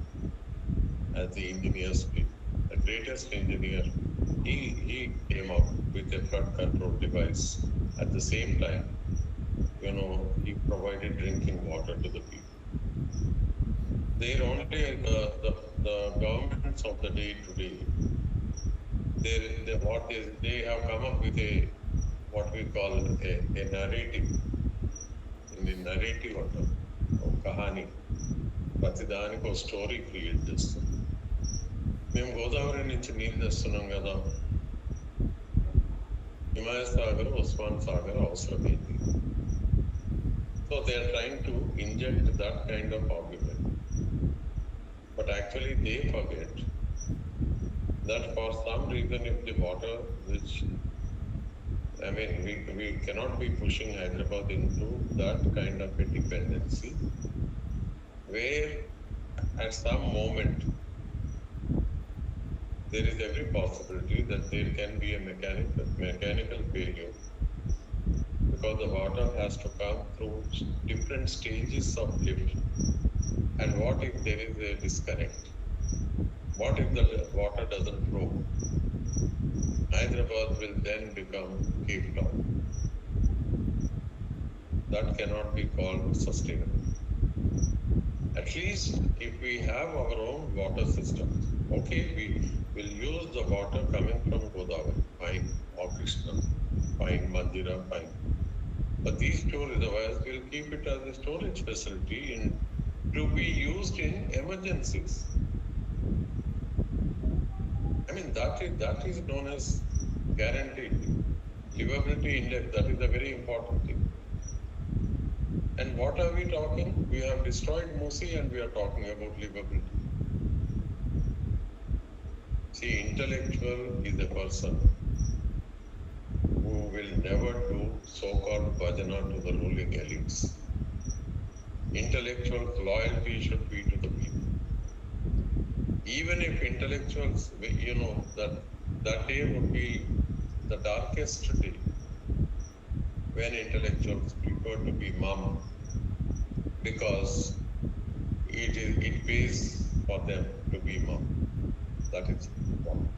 as the engineer speak. The greatest engineer, he came up with a flood control device. At the same time, he provided drinking water to the people. They're only the governments of the day today. They have come up with what we call a narrative. In the narrative of kahani, ప్రతిదానికి ఒక story create చేస్తాం. మేము గోదావరి నుంచి నీళ్ళు తెస్తున్నాం కదా, హిమాయత్ సాగర్, ఉస్మాన్ సాగర్ అవసరమైంది. So they are trying to inject that kind of argument. But actually they forget that for some reason if the water we cannot be pushing Hyderabad into that kind of a dependency where at some moment there is every possibility that there can be a mechanical failure. The because the water has to come through different stages of lift. And what if there is a disconnect? What if the water doesn't flow? Hyderabad will then become Cape Town. That cannot be called sustainable. At least if we have our own water systems, okay, we will use the water coming from Godavari, fine, or Krishna, fine, Mandira, fine. But these two reservoirs will keep it as a storage facility to be used in emergencies. I mean, that is known as guaranteed livability index. That is a very important thing. And what are we talking? We have destroyed Musi and we are talking about livability. See, intellectual is a person who will never do so-called bhajana to the ruling elites. Intellectual loyalty should be to the people. Even if intellectuals, that day would be the darkest day when intellectuals prefer to be mum, because it pays for them to be mum. That is important.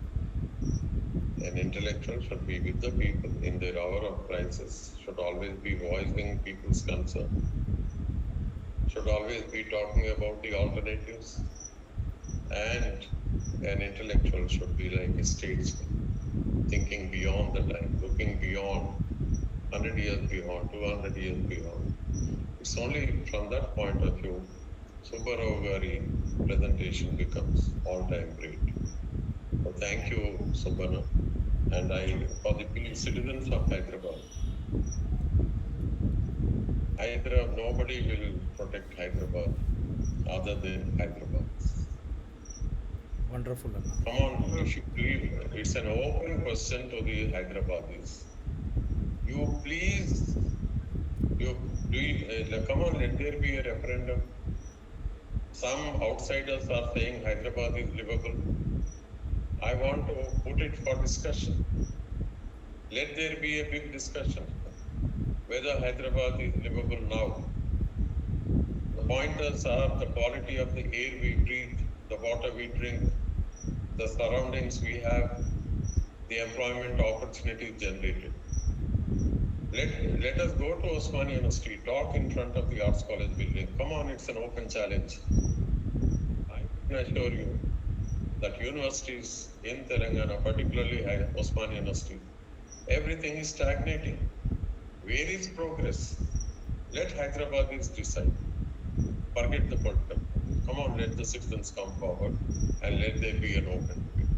An intellectual should be with the people in their hour of crisis, should always be voicing people's concern, should always be talking about the alternatives, and an intellectual should be like a statesman, thinking beyond the time, looking beyond 100 years beyond, 200 years beyond. It's only from that point of view Subbarao Gari presentation becomes all-time great. So thank you, Subbana, and for the citizens of Hyderabad. Nobody will protect Hyderabad other than Hyderabad. Wonderful, Anna. Come on, you should believe it's an open question to the Hyderabadis. You please, come on, let there be a referendum. Some outsiders are saying Hyderabad is livable. I want to put it for discussion. Let there be a big discussion whether Hyderabad is livable now. The pointers are the quality of the air we breathe, the water we drink, the surroundings we have, the employment opportunities generated. Let us go to Osmania University, talk in front of the Arts College building. Come on, it's an open challenge. I can assure you that universities in Telangana, particularly Osmania University, everything is stagnating. Where is progress? Let Hyderabadis decide. Forget the political. Come on, let the citizens come forward and let there be an open debate.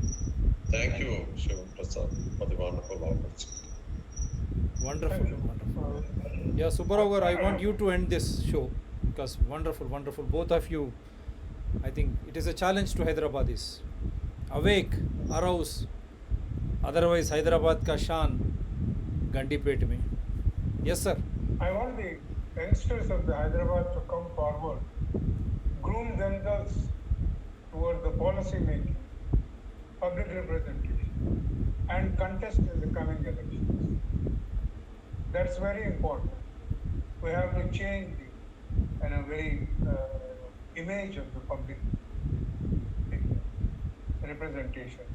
Thank you, Shiva Prasad, for the wonderful opportunity. Wonderful, wonderful. Yeah, Subbarao Garu, I want you to end this show because wonderful, wonderful. Both of you, I think it is a challenge to Hyderabadis. Awake, arouse. Otherwise, Hyderabad ka shaan gandi pet mein. Yes, sir. I want the youngsters of the Hyderabad to come forward, groom themselves toward the policy making, public representation, and contest in the coming elections. That's very important. We have to change the very image of the public representation,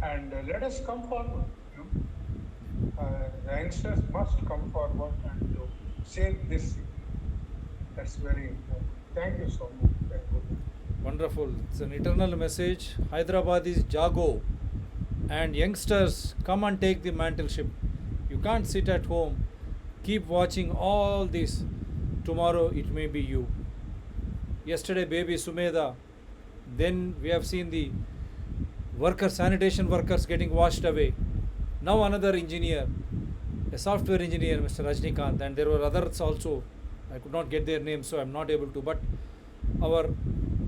and let us come forward. The youngsters must come forward and to save this city. That's very important. Thank you so much. Thank you. Wonderful. It's an eternal message. Hyderabad is Jago. And youngsters, come and take the mantleship. You can't sit at home. Keep watching all this. Tomorrow it may be you. Yesterday, baby Sumedha. Then we have seen the sanitation workers getting washed away. Now another engineer, a software engineer, Mr. Rajnikant, and there were others also. I could not get their names, so I'm not able to. But our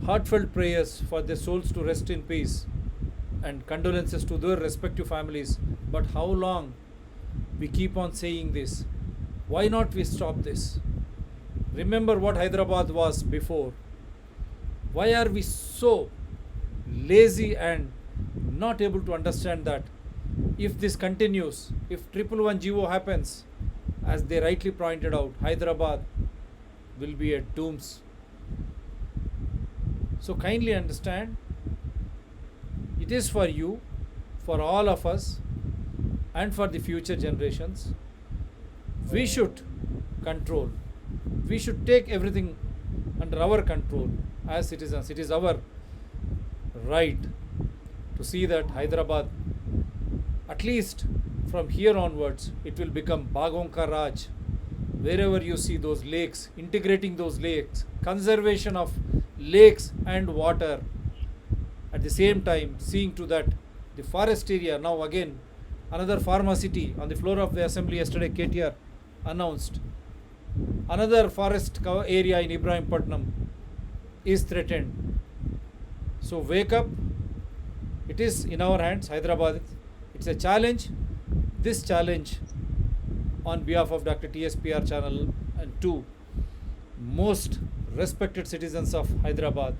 heartfelt prayers for their souls to rest in peace and condolences to their respective families. But how long we keep on saying this? Why not we stop this? Remember what Hyderabad was before. Why are we so lazy and not able to understand that if this continues, if 111 GO happens, as they rightly pointed out, Hyderabad will be at dooms. So kindly understand, it is for you, for all of us, and for the future generations. We should control. We should take everything under our control as citizens. It is our right to see that Hyderabad, at least from here onwards, it will become Bagonka Raj. Wherever you see those lakes, integrating those lakes, conservation of lakes and water. At the same time, seeing to that the forest area, now again another pharma city on the floor of the assembly yesterday, KTR announced another forest area in Ibrahimpatnam is threatened. So wake up, it is in our hands, Hyderabad. It's a challenge. This challenge on behalf of Dr. TSPR channel and two most respected citizens of Hyderabad,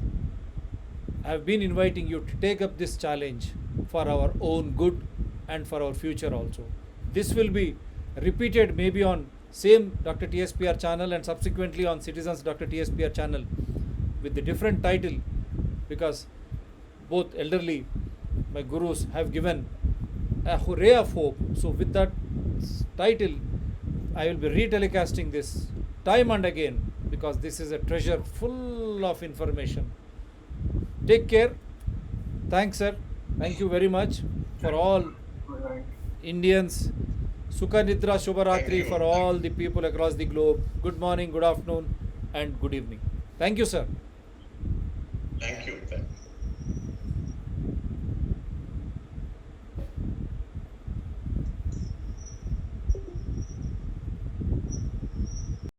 I have been inviting you to take up this challenge for our own good and for our future also. This will be repeated maybe on same Dr. TSPR channel and subsequently on Citizens Dr. TSPR channel with the different title, because both elderly, my gurus, have given a ray of hope. So with that title, I will be retelecasting this time and again, because this is a treasure full of information. Take care. Thanks, sir. Thank you very much for all Indians. Sukha Nidra Shubharatri for all the people across the globe. Good morning, good afternoon, and good evening. Thank you, sir. Thank you.